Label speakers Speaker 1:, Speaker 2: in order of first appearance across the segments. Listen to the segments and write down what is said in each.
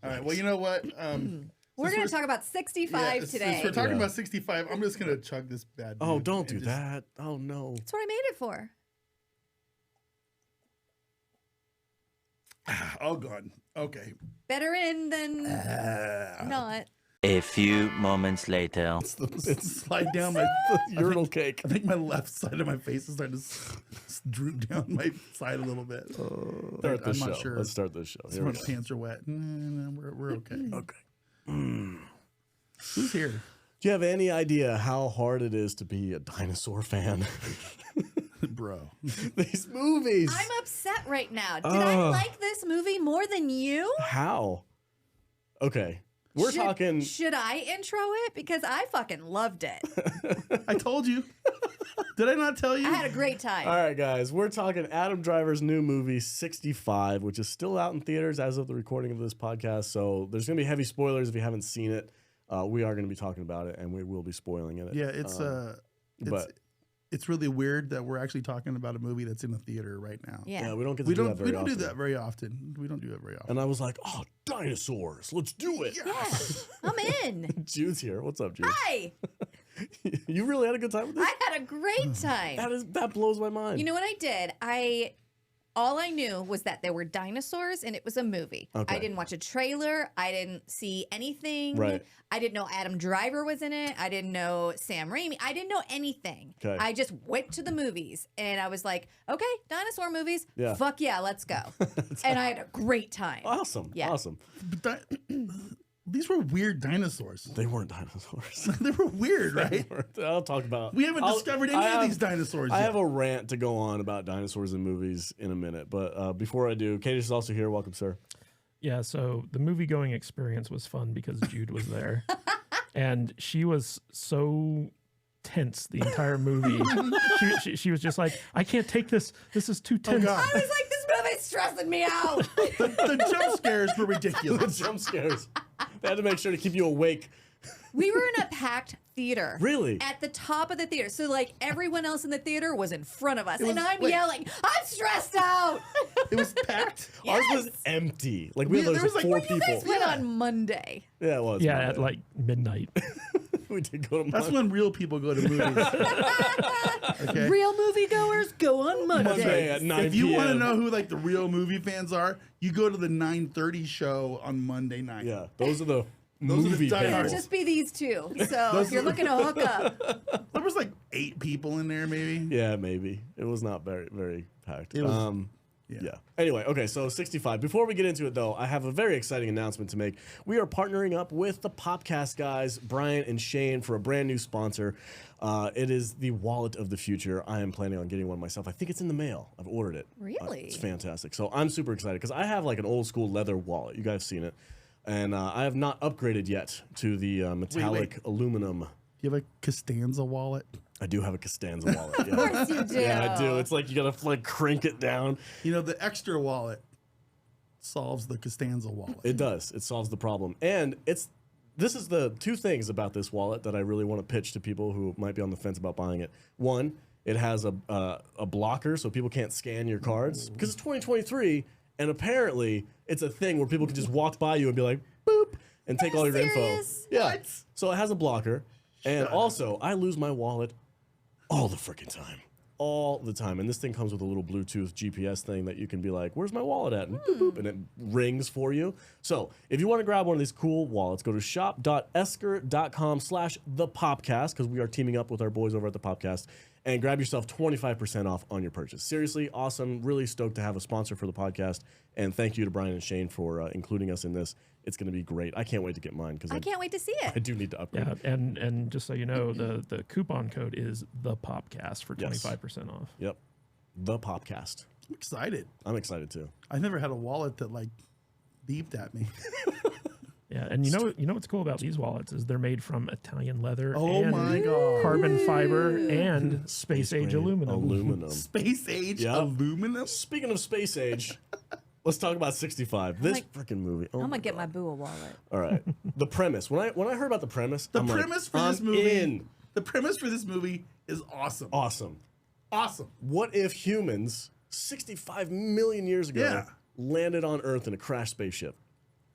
Speaker 1: All right. Well, you know what?
Speaker 2: We're going to talk about 65 today.
Speaker 1: Since we're talking about 65, I'm just going to chug this bad.
Speaker 3: Oh, don't do that. Oh, no.
Speaker 2: That's what I made it for.
Speaker 1: Oh, God. Okay.
Speaker 2: Better in than not.
Speaker 4: A few moments later.
Speaker 1: It's slide down my
Speaker 3: urinal cake.
Speaker 1: I think my left side of my face is starting to droop down my side a little bit.
Speaker 3: Start this
Speaker 1: I'm
Speaker 3: show.
Speaker 1: not sure.
Speaker 3: Let's start this show.
Speaker 1: Some of my pants are wet. We're okay.
Speaker 3: Okay.
Speaker 1: Who's here?
Speaker 3: Do you have any idea how hard it is to be a dinosaur fan?
Speaker 1: Bro.
Speaker 3: These movies.
Speaker 2: I'm upset right now. Did I like this movie more than you?
Speaker 3: How? Okay. We're talking.
Speaker 2: Should I intro it? Because I fucking loved it.
Speaker 1: I told you. Did I not tell you?
Speaker 2: I had a great time.
Speaker 3: All right, guys. We're talking Adam Driver's new movie, 65, which is still out in theaters as of the recording of this podcast. So there's going to be heavy spoilers if you haven't seen it. We are going to be talking about it, and we will be spoiling it.
Speaker 1: Yeah, it's really weird that we're actually talking about a movie that's in a theater right now.
Speaker 2: Yeah.
Speaker 3: we don't get to do that very often.
Speaker 1: We don't do that very often. We don't do that very often.
Speaker 3: And I was like, oh, dinosaurs. Let's do it.
Speaker 1: Yes.
Speaker 2: I'm in.
Speaker 3: Jude's here. What's up, Jude?
Speaker 2: Hi.
Speaker 3: You really had a good time with this?
Speaker 2: I had a great time.
Speaker 3: That blows my mind.
Speaker 2: You know what I did? All I knew was that there were dinosaurs and it was a movie.
Speaker 3: Okay.
Speaker 2: I didn't watch a trailer. I didn't see anything.
Speaker 3: Right.
Speaker 2: I didn't know Adam Driver was in it. I didn't know Sam Raimi. I didn't know anything.
Speaker 3: Okay.
Speaker 2: I just went to the movies and I was like, okay, dinosaur movies.
Speaker 3: Yeah.
Speaker 2: Fuck yeah, let's go. And I had a great time.
Speaker 3: Awesome.
Speaker 2: Yeah.
Speaker 3: Awesome.
Speaker 1: But these were weird dinosaurs.
Speaker 3: They weren't dinosaurs.
Speaker 1: They were weird, right?
Speaker 3: I'll talk about.
Speaker 1: We haven't discovered any of these dinosaurs yet.
Speaker 3: I have a rant to go on about dinosaurs in movies in a minute, but before I do, Kate is also here. Welcome, sir.
Speaker 5: Yeah, so the movie-going experience was fun because Jude was there. And she was so tense the entire movie. she was just like, I can't take this. This is too tense.
Speaker 1: God.
Speaker 2: I was like, this movie's stressing me out.
Speaker 1: The jump scares were
Speaker 3: The
Speaker 1: ridiculous.
Speaker 3: jump scares. They had to make sure to keep you awake.
Speaker 2: We were in a packed theater.
Speaker 3: Really?
Speaker 2: At the top of the theater. So, like, everyone else in the theater was in front of us. And I'm
Speaker 1: wait.
Speaker 2: yelling, I'm stressed out.
Speaker 1: It was packed.
Speaker 3: Ours
Speaker 2: Yes.
Speaker 3: was empty. Like, we had
Speaker 1: There was like
Speaker 3: four
Speaker 1: you
Speaker 3: people.
Speaker 2: You guys went on Monday.
Speaker 3: Yeah, it was.
Speaker 5: Yeah,
Speaker 3: Monday.
Speaker 5: at like midnight.
Speaker 3: We did go to
Speaker 1: That's
Speaker 3: Monday.
Speaker 1: when real people go to movies. Okay?
Speaker 2: Real moviegoers go on Monday.
Speaker 3: Monday at 9
Speaker 1: If you want to
Speaker 3: p.m.
Speaker 1: know who like the real movie fans are, you go to the 9:30 show on Monday night.
Speaker 3: Yeah, those are the
Speaker 1: Those are the
Speaker 3: movie
Speaker 1: diehards.
Speaker 2: It'll
Speaker 3: people.
Speaker 2: just be these two. So if you're looking to hook up,
Speaker 1: There was like 8 people in there, maybe.
Speaker 3: Yeah, maybe. It was not very, very packed.
Speaker 1: It was-
Speaker 3: yeah. Anyway, okay, so 65. Before we get into it, though, I have a very exciting announcement to make. We are partnering up with the Popcast guys, Brian and Shane, for a brand new sponsor. It is the wallet of the future. I am planning on getting one myself. I think it's in the mail. I've ordered it.
Speaker 2: Really?
Speaker 3: It's fantastic. So I'm super excited because I have like an old school leather wallet. You guys seen it. And I have not upgraded yet to the metallic aluminum.
Speaker 1: Do you have a Costanza wallet?
Speaker 3: I do have a Costanza wallet.
Speaker 2: of course you do.
Speaker 3: Yeah, I do. It's like you gotta like crank it down.
Speaker 1: You know, the extra wallet solves the Costanza wallet.
Speaker 3: It does. It solves the problem. And this is the two things about this wallet that I really want to pitch to people who might be on the fence about buying it. One, it has a blocker so people can't scan your cards because it's 2023 and apparently it's a thing where people can just walk by you and be like boop and take all your
Speaker 2: serious?
Speaker 3: info. Yeah. So it has a blocker. And also, I lose my wallet all the freaking time. All the time. And this thing comes with a little Bluetooth GPS thing that you can be like, where's my wallet at? And boop, boop, and it rings for you. So if you want to grab one of these cool wallets, go to shop.esker.com/thepopcast because we are teaming up with our boys over at the Popcast and grab yourself 25% off on your purchase. Seriously, awesome. Really stoked to have a sponsor for the podcast. And thank you to Brian and Shane for including us in this. It's going to be great. I can't wait to get mine because
Speaker 2: I can't wait to see
Speaker 3: I
Speaker 2: it.
Speaker 3: do need to upgrade.
Speaker 5: Yeah, and just so you know, the coupon code is the Popcast for
Speaker 3: Yes.
Speaker 5: 25% off.
Speaker 3: Yep. The Popcast.
Speaker 1: I'm excited.
Speaker 3: I'm excited too.
Speaker 1: I've never had a wallet that like beeped at me.
Speaker 5: Yeah, and you know what's cool about these wallets is they're made from Italian leather
Speaker 1: Oh
Speaker 5: and
Speaker 1: my God.
Speaker 5: carbon fiber and space age
Speaker 3: grade
Speaker 5: aluminum.
Speaker 1: Space age
Speaker 3: Yep.
Speaker 1: aluminum.
Speaker 3: Speaking of space age, let's talk about 65. This freaking movie. Oh
Speaker 2: I'm
Speaker 3: my
Speaker 2: gonna get my
Speaker 3: God.
Speaker 2: boo a wallet.
Speaker 3: All right. The premise. When I heard about the premise,
Speaker 1: The
Speaker 3: I'm like,
Speaker 1: premise for
Speaker 3: I'm
Speaker 1: this movie.
Speaker 3: in.
Speaker 1: The premise for this movie is awesome.
Speaker 3: Awesome.
Speaker 1: Awesome.
Speaker 3: What if humans 65 million years ago
Speaker 1: Yeah.
Speaker 3: landed on Earth in a crashed spaceship?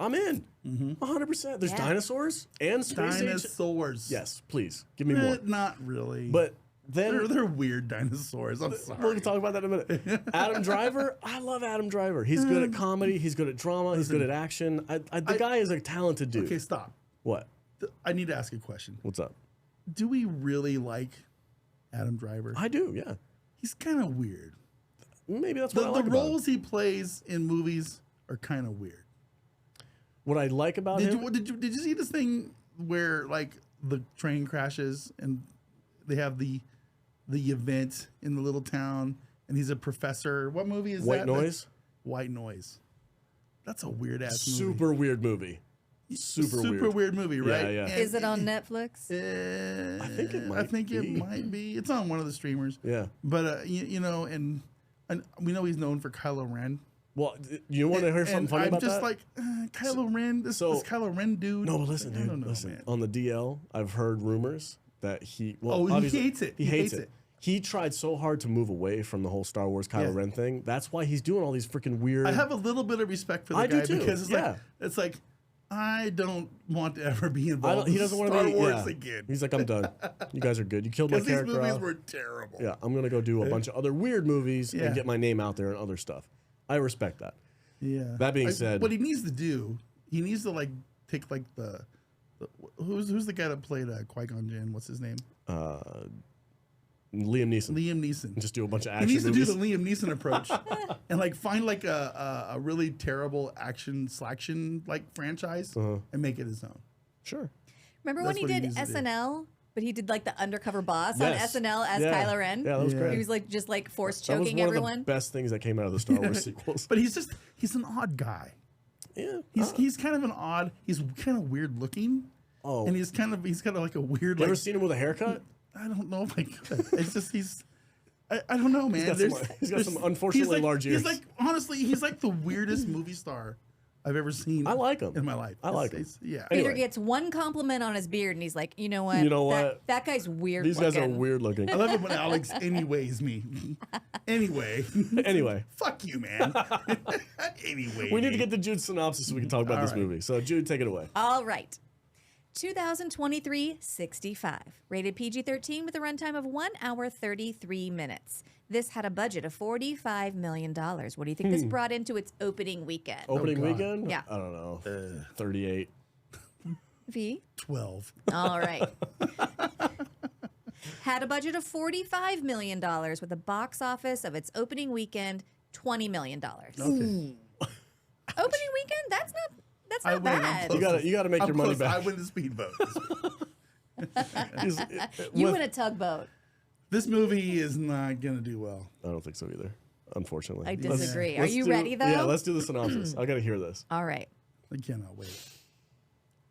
Speaker 3: I'm in. 100%. There's
Speaker 2: Yeah.
Speaker 3: dinosaurs and space age.
Speaker 1: Dinosaurs.
Speaker 3: Yes, please give me more.
Speaker 1: Not really.
Speaker 3: But then
Speaker 1: they're weird dinosaurs. I'm sorry.
Speaker 3: we'll talk about that in a minute. Adam Driver, I love Adam Driver. He's good at comedy. He's good at drama. He's good at action. The guy is a talented dude.
Speaker 1: Okay, stop.
Speaker 3: What?
Speaker 1: I need to ask a question.
Speaker 3: What's up?
Speaker 1: Do we really like Adam Driver?
Speaker 3: I do. Yeah.
Speaker 1: He's kind of weird.
Speaker 3: Maybe that's what I like
Speaker 1: The
Speaker 3: about him.
Speaker 1: roles he plays in movies are kind of weird.
Speaker 3: What I like about him.
Speaker 1: Did you see this thing where like the train crashes and they have the event in the little town and he's a professor? What movie is
Speaker 3: White
Speaker 1: that?
Speaker 3: Noise?
Speaker 1: White Noise. That's a weird ass movie.
Speaker 3: Super weird movie. Super
Speaker 1: weird movie, right?
Speaker 3: Yeah.
Speaker 1: And
Speaker 2: Is it on Netflix?
Speaker 3: I think it might
Speaker 1: I think it
Speaker 3: be.
Speaker 1: might be. It's on one of the streamers.
Speaker 3: Yeah.
Speaker 1: But you know, and we know he's known for Kylo Ren.
Speaker 3: Well, you want to hear something funny about
Speaker 1: I'm just
Speaker 3: that?
Speaker 1: like Kylo Ren. This Kylo Ren dude.
Speaker 3: No, but listen,
Speaker 1: I
Speaker 3: dude.
Speaker 1: don't know,
Speaker 3: Listen.
Speaker 1: man.
Speaker 3: On the DL, I've heard rumors that he. Well,
Speaker 1: Oh, he
Speaker 3: obviously,
Speaker 1: hates it.
Speaker 3: He hates it. He tried so hard to move away from the whole Star Wars Kylo Ren thing. That's why he's doing all these freaking weird.
Speaker 1: I have a little bit of respect for the
Speaker 3: I do
Speaker 1: guy
Speaker 3: too,
Speaker 1: because it's like I don't want to ever be involved
Speaker 3: he
Speaker 1: in
Speaker 3: doesn't want
Speaker 1: Star
Speaker 3: to be
Speaker 1: Wars
Speaker 3: yeah.
Speaker 1: again.
Speaker 3: He's like, I'm done. You guys are good. You killed my
Speaker 1: Because these
Speaker 3: character
Speaker 1: movies
Speaker 3: off.
Speaker 1: were terrible.
Speaker 3: Yeah, I'm gonna go do a bunch of other weird movies
Speaker 1: Yeah.
Speaker 3: and get my name out there and other stuff. I respect that.
Speaker 1: Yeah.
Speaker 3: That being said,
Speaker 1: what he needs to do, he needs to like take like the who's the guy that played Qui-Gon Jinn? What's his name?
Speaker 3: Liam Neeson.
Speaker 1: Liam Neeson.
Speaker 3: Just do a bunch of
Speaker 1: He
Speaker 3: action
Speaker 1: needs to
Speaker 3: movies.
Speaker 1: do the Liam Neeson approach and like find like a really terrible action slaction like franchise and make it his own.
Speaker 3: Sure.
Speaker 2: Remember
Speaker 1: That's
Speaker 2: when he
Speaker 1: what he
Speaker 2: did
Speaker 1: needs to do.
Speaker 2: SNL? But he did like the undercover boss
Speaker 3: Yes.
Speaker 2: on SNL as
Speaker 3: Yeah.
Speaker 2: Kylo Ren.
Speaker 3: Yeah, that was great.
Speaker 2: He was like just like force
Speaker 3: That was
Speaker 2: choking
Speaker 3: one
Speaker 2: everyone.
Speaker 3: of the best things that came out of the Star Wars sequels.
Speaker 1: But he's an odd guy.
Speaker 3: Yeah.
Speaker 1: He's kind of an odd. He's kind of weird looking.
Speaker 3: Oh.
Speaker 1: And he's kind of like a weird.
Speaker 3: You
Speaker 1: like,
Speaker 3: ever seen him with a haircut?
Speaker 1: I don't know if I could. It's just I don't know, man.
Speaker 3: He's got some unfortunately
Speaker 1: he's like,
Speaker 3: large ears.
Speaker 1: He's like honestly, he's like the weirdest movie star I've ever seen.
Speaker 3: I like him
Speaker 1: in my life.
Speaker 3: I like him.
Speaker 1: Yeah.
Speaker 2: Peter
Speaker 3: Anyway.
Speaker 2: gets one compliment on his beard, and he's like, "You know what?
Speaker 3: You know what?
Speaker 2: That guy's weird.
Speaker 3: These guys are
Speaker 2: looking."
Speaker 3: weird looking.
Speaker 1: I love it when Alex anyways me. Anyway.
Speaker 3: Anyway,
Speaker 1: Fuck you, man. Anyway.
Speaker 3: we need to get the Jude synopsis so we can talk about this
Speaker 1: right.
Speaker 3: movie. So, Jude, take it away.
Speaker 2: All right. 2023 65. Rated PG-13 with a runtime of 1 hour 33 minutes. This had a budget of $45 million. What do you think this brought into its opening weekend?
Speaker 3: Opening
Speaker 1: God.
Speaker 3: weekend?
Speaker 2: Yeah.
Speaker 3: I don't know. 38.
Speaker 2: V?
Speaker 1: 12.
Speaker 2: All right. Had a budget of $45 million with a box office of its opening weekend, $20 million.
Speaker 1: Okay.
Speaker 2: Opening weekend? That's
Speaker 1: I
Speaker 2: not
Speaker 1: win. I'm
Speaker 2: bad.
Speaker 1: close.
Speaker 3: You gotta make
Speaker 1: I'm
Speaker 3: your money
Speaker 1: close.
Speaker 3: back.
Speaker 1: I win the speedboat.
Speaker 2: You
Speaker 3: With-
Speaker 2: win a tugboat.
Speaker 1: This movie is not gonna do well.
Speaker 3: I don't think so either, unfortunately.
Speaker 2: I
Speaker 3: Let's-
Speaker 2: disagree. Are
Speaker 3: let's
Speaker 2: you
Speaker 3: do-
Speaker 2: ready, though?
Speaker 3: Yeah, let's do the synopsis. I gotta hear this.
Speaker 2: All right.
Speaker 1: I cannot wait.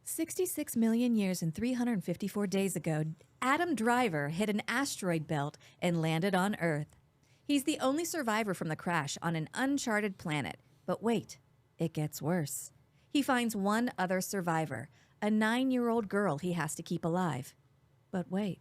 Speaker 2: 66 million years and 354 days ago, Adam Driver hit an asteroid belt and landed on Earth. He's the only survivor from the crash on an uncharted planet. But wait, it gets worse. He finds one other survivor, a 9-year-old girl he has to keep alive. But wait,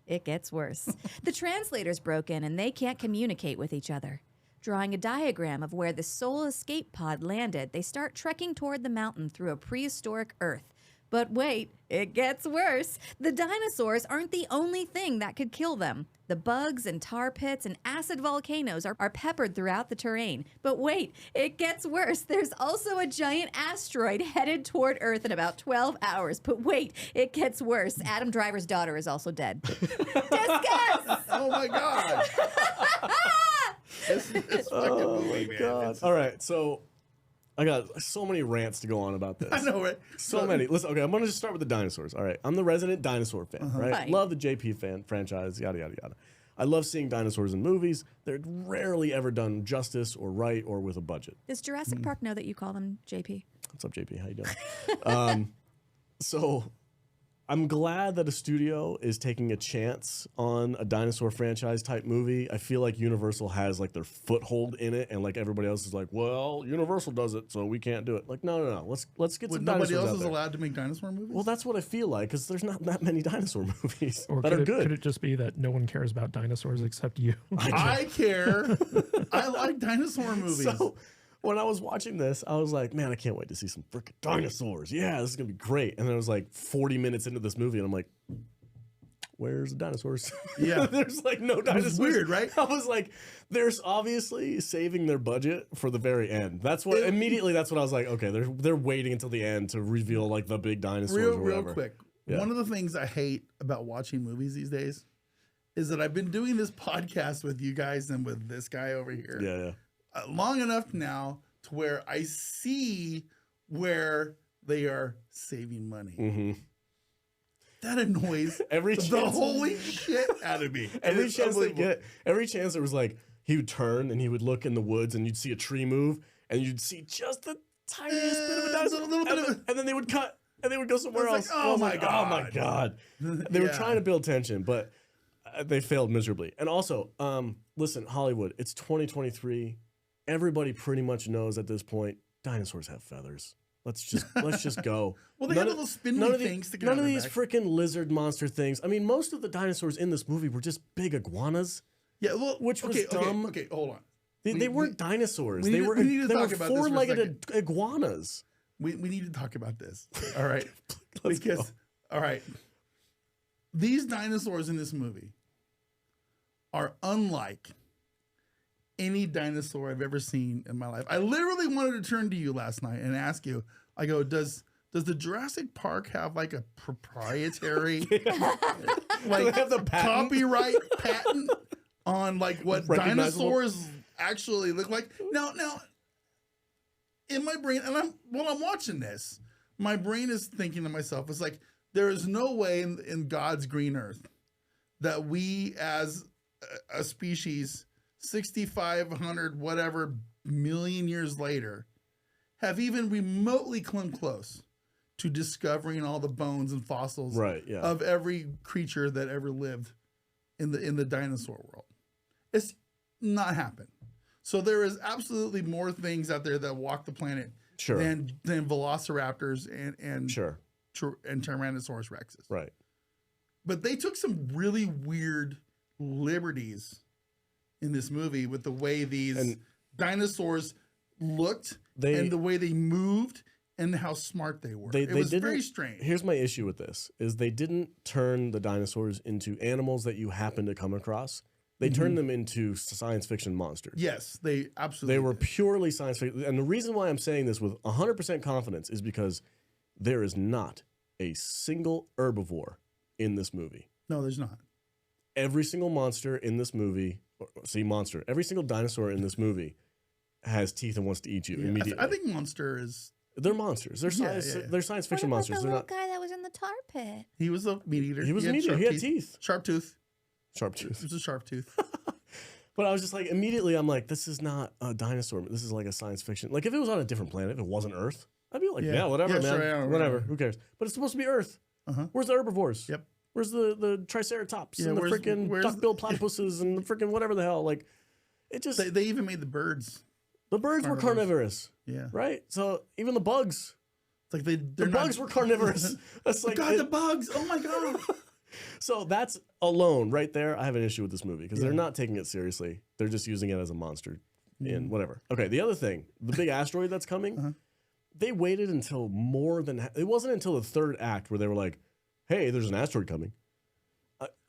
Speaker 2: it gets worse. The translator's broken and they can't communicate with each other. Drawing a diagram of where the Soul escape pod landed, they start trekking toward the mountain through a prehistoric Earth. But wait, it gets worse. The dinosaurs aren't the only thing that could kill them. The bugs and tar pits and acid volcanoes are peppered throughout the terrain. But wait, it gets worse. There's also a giant asteroid headed toward Earth in about 12 hours. But wait, it gets worse. Adam Driver's daughter is also dead. Discuss!
Speaker 1: Oh my god! This fucking movie, man. It's-
Speaker 3: All right, so I got so many rants to go on about this.
Speaker 1: I know, right?
Speaker 3: So many. Listen, okay, I'm going to just start with the dinosaurs. All right. I'm the resident dinosaur fan, right?
Speaker 2: Fine.
Speaker 3: Love the JP franchise, yada, yada, yada. I love seeing dinosaurs in movies. They're rarely ever done justice or right or with a budget.
Speaker 2: Does Jurassic Park know that you call them JP?
Speaker 3: What's up, JP? How you doing? So I'm glad that a studio is taking a chance on a dinosaur franchise type movie. I feel like Universal has like their foothold in it, and like everybody else is like, well, Universal does it, so we can't do it. Like, no. Let's get
Speaker 1: But
Speaker 3: some
Speaker 1: nobody
Speaker 3: dinosaurs
Speaker 1: else
Speaker 3: out
Speaker 1: is
Speaker 3: there.
Speaker 1: allowed to make dinosaur movies?
Speaker 3: Well, that's what I feel like, because there's not that many dinosaur movies
Speaker 5: Or
Speaker 3: that are good.
Speaker 5: could it just be that no one cares about dinosaurs except you?
Speaker 1: I care. I like dinosaur movies.
Speaker 3: So, when I was watching this, I was like, man, I can't wait to see some freaking dinosaurs. Yeah, this is gonna be great. And then it was like 40 minutes into this movie, and I'm like, where's the dinosaurs?
Speaker 1: Yeah.
Speaker 3: There's like no dinosaurs.
Speaker 1: It's weird, right?
Speaker 3: I was like, there's obviously saving their budget for the very end. That's what immediately. That's what I was like. Okay, they're waiting until the end to reveal like the big dinosaurs.
Speaker 1: Real
Speaker 3: or whatever.
Speaker 1: quick.
Speaker 3: Yeah.
Speaker 1: One of the things I hate about watching movies these days is that I've been doing this podcast with you guys and with this guy over here
Speaker 3: Yeah.
Speaker 1: long enough now to where I see where they are saving money.
Speaker 3: Mm-hmm.
Speaker 1: That annoys
Speaker 3: Every
Speaker 1: the
Speaker 3: chance-
Speaker 1: holy shit out of me.
Speaker 3: Every
Speaker 1: It's
Speaker 3: chance they
Speaker 1: unbelievable.
Speaker 3: get, every chance there was like he would turn and he would look in the woods and you'd see a tree move and you'd see just the tiniest bit of a dinosaur,
Speaker 1: a little bit
Speaker 3: and,
Speaker 1: of
Speaker 3: and then they would cut and they would go somewhere
Speaker 1: It's
Speaker 3: else.
Speaker 1: like,
Speaker 3: And I
Speaker 1: oh
Speaker 3: was
Speaker 1: my
Speaker 3: like, oh my
Speaker 1: God.
Speaker 3: god! They were
Speaker 1: Yeah.
Speaker 3: trying to build tension, but they failed miserably. And also, listen, Hollywood, it's 2023. Everybody pretty much knows at this point dinosaurs have feathers. Let's just go.
Speaker 1: Well, they
Speaker 3: None
Speaker 1: have
Speaker 3: of-
Speaker 1: little spindly
Speaker 3: none of
Speaker 1: things to get
Speaker 3: None
Speaker 1: on
Speaker 3: of
Speaker 1: their
Speaker 3: these
Speaker 1: back.
Speaker 3: freaking lizard monster things. I mean, most of the dinosaurs in this movie were just big iguanas.
Speaker 1: Yeah, well,
Speaker 3: Which was
Speaker 1: okay,
Speaker 3: dumb.
Speaker 1: Okay, hold on.
Speaker 3: They weren't dinosaurs.
Speaker 1: we
Speaker 3: They
Speaker 1: need to-
Speaker 3: were
Speaker 1: we need to
Speaker 3: they were
Speaker 1: talk about this for a
Speaker 3: four-legged iguanas.
Speaker 1: We need to talk about this. All right.
Speaker 3: Let's
Speaker 1: because,
Speaker 3: go.
Speaker 1: all right. These dinosaurs in this movie are unlike any dinosaur I've ever seen in my life. I literally wanted to turn to you last night and ask you, I go, does the Jurassic Park have like a proprietary like
Speaker 3: have the patent?
Speaker 1: copyright patent on like what
Speaker 3: Recognizable?
Speaker 1: dinosaurs actually look like? Now in my brain, and while I'm watching this, my brain is thinking to myself, it's like, there is no way in God's green earth that we as a species 6,500 whatever million years later have even remotely come close to discovering all the bones and fossils
Speaker 3: Right, yeah.
Speaker 1: of every creature that ever lived in the dinosaur world. It's not happened. So there is absolutely more things out there that walk the planet
Speaker 3: Sure.
Speaker 1: than velociraptors and
Speaker 3: Sure.
Speaker 1: and Tyrannosaurus rexes.
Speaker 3: Right.
Speaker 1: But they took some really weird liberties in this movie with the way these
Speaker 3: And-
Speaker 1: dinosaurs looked
Speaker 3: They-
Speaker 1: and the way they moved and how smart they were. It was very strange.
Speaker 3: Here's my issue with this: is they didn't turn the dinosaurs into animals that you happen to come across. They turned them into science fiction monsters.
Speaker 1: Yes, they absolutely
Speaker 3: They were
Speaker 1: did.
Speaker 3: purely science fiction. And the reason why I'm saying this with 100% confidence is because there is not a single herbivore in this movie.
Speaker 1: No, there's not.
Speaker 3: Every single monster in this movie, every single dinosaur in this movie has teeth and wants to eat you immediately.
Speaker 1: I think Monster is.
Speaker 3: They're monsters. They're
Speaker 1: Yeah,
Speaker 3: science,
Speaker 1: yeah.
Speaker 3: they're science
Speaker 2: What
Speaker 3: fiction
Speaker 2: about
Speaker 3: monsters.
Speaker 2: the
Speaker 3: They're
Speaker 2: little
Speaker 3: not.
Speaker 2: guy that was in the tar pit?
Speaker 1: He was a meat eater.
Speaker 3: He was a meat eater.
Speaker 1: sharp
Speaker 3: He had teeth.
Speaker 1: Sharp tooth.
Speaker 3: Sharp
Speaker 1: It
Speaker 3: tooth.
Speaker 1: was a sharp tooth.
Speaker 3: But I was just like, immediately, I'm like, this is not a dinosaur. This is like a science fiction. Like, if it was on a different planet, if it wasn't Earth, I'd be like,
Speaker 1: Yeah.
Speaker 3: yeah, whatever,
Speaker 1: Yeah,
Speaker 3: man.
Speaker 1: sure, yeah,
Speaker 3: whatever.
Speaker 1: whatever.
Speaker 3: Who cares? But it's supposed to be Earth.
Speaker 1: Uh-huh.
Speaker 3: Where's the herbivores?
Speaker 1: Yep.
Speaker 3: Where's the triceratops
Speaker 1: Yeah,
Speaker 3: and the
Speaker 1: where's
Speaker 3: freaking duck-billed platypuses and the freaking whatever the hell? Like, it just,
Speaker 1: They even made the birds.
Speaker 3: the birds were
Speaker 1: carnivores.
Speaker 3: carnivorous,
Speaker 1: Yeah.
Speaker 3: right? So even the bugs,
Speaker 1: It's like they're
Speaker 3: the
Speaker 1: not.
Speaker 3: bugs were carnivorous. That's like,
Speaker 1: God, the bugs! Oh my God!
Speaker 3: so that's alone right there. I have an issue with this movie because they're not taking it seriously. They're just using it as a monster in whatever. Okay, the other thing, the big asteroid that's coming, they waited until more than, it wasn't until the third act where they were like, hey, there's an asteroid coming.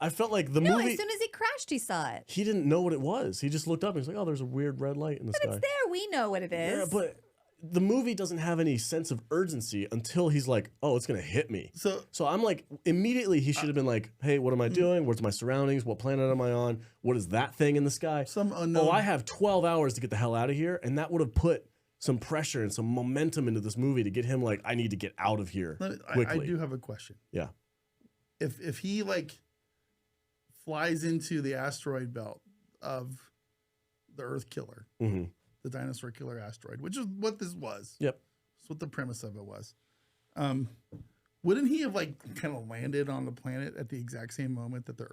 Speaker 3: I felt like the
Speaker 2: No,
Speaker 3: movie,
Speaker 2: as soon as he crashed, he saw it.
Speaker 3: he didn't know what it was. He just looked up and he's like, oh, there's a weird red light in the
Speaker 2: But
Speaker 3: sky.
Speaker 2: it's there. We know what it is.
Speaker 3: Yeah, but the movie doesn't have any sense of urgency until he's like, oh, it's going to hit me.
Speaker 1: So
Speaker 3: So I'm like, immediately he should have been like, hey, what am I doing? Where's my surroundings? What planet am I on? What is that thing in the sky?
Speaker 1: some unknown.
Speaker 3: Oh, I have 12 hours to get the hell out of here. And that would have put some pressure and some momentum into this movie to get him like, I need to get out of here
Speaker 1: I
Speaker 3: quickly.
Speaker 1: do have a question.
Speaker 3: Yeah.
Speaker 1: If he like flies into the asteroid belt of the Earth Killer,
Speaker 3: hmm
Speaker 1: the dinosaur killer asteroid, which is what this was.
Speaker 3: Yep.
Speaker 1: That's what the premise of it was. Wouldn't he have like kind of landed on the planet at the exact same moment that the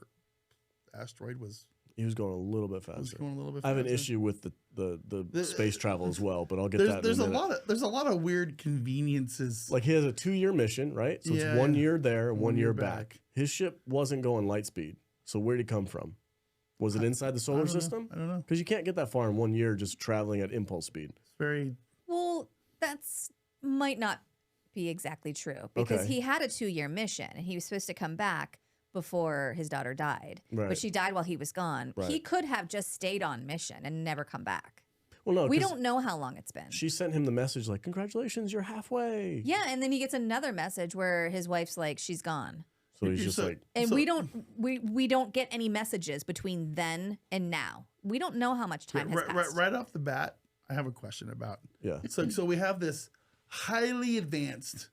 Speaker 1: asteroid was
Speaker 3: He was going a little bit faster.
Speaker 1: going a little bit
Speaker 3: I have an
Speaker 1: faster?
Speaker 3: issue with the space travel as well, but I'll get that
Speaker 1: There's
Speaker 3: in a
Speaker 1: a
Speaker 3: minute.
Speaker 1: there's a lot of weird conveniences.
Speaker 3: Like he has a 2-year mission, right? So
Speaker 1: Yeah.
Speaker 3: it's 1 year there, 1 year
Speaker 1: year
Speaker 3: back.
Speaker 1: back.
Speaker 3: His ship wasn't going light speed. So where'd he come from? Was it inside the solar system?
Speaker 1: I don't know.
Speaker 3: Because you can't get that far in 1 year just traveling at impulse speed.
Speaker 1: very.
Speaker 2: Well, that's might not be exactly true because
Speaker 3: Okay.
Speaker 2: he had a 2-year mission and he was supposed to come back before his daughter died.
Speaker 3: Right.
Speaker 2: But she died while he was gone.
Speaker 3: Right.
Speaker 2: He could have just stayed on mission and never come back.
Speaker 3: Well, no,
Speaker 2: We
Speaker 3: 'cause
Speaker 2: don't know how long it's been.
Speaker 3: She sent him the message like, "Congratulations, you're halfway."
Speaker 2: Yeah, and then he gets another message where his wife's like, she's gone.
Speaker 3: So he's
Speaker 1: You're
Speaker 3: just
Speaker 1: so-
Speaker 3: like,
Speaker 2: And
Speaker 1: So-
Speaker 2: we don't get any messages between then and now. We don't know how much time has passed.
Speaker 1: Right off the bat, I have a question about.
Speaker 3: yeah,
Speaker 1: So we have this highly advanced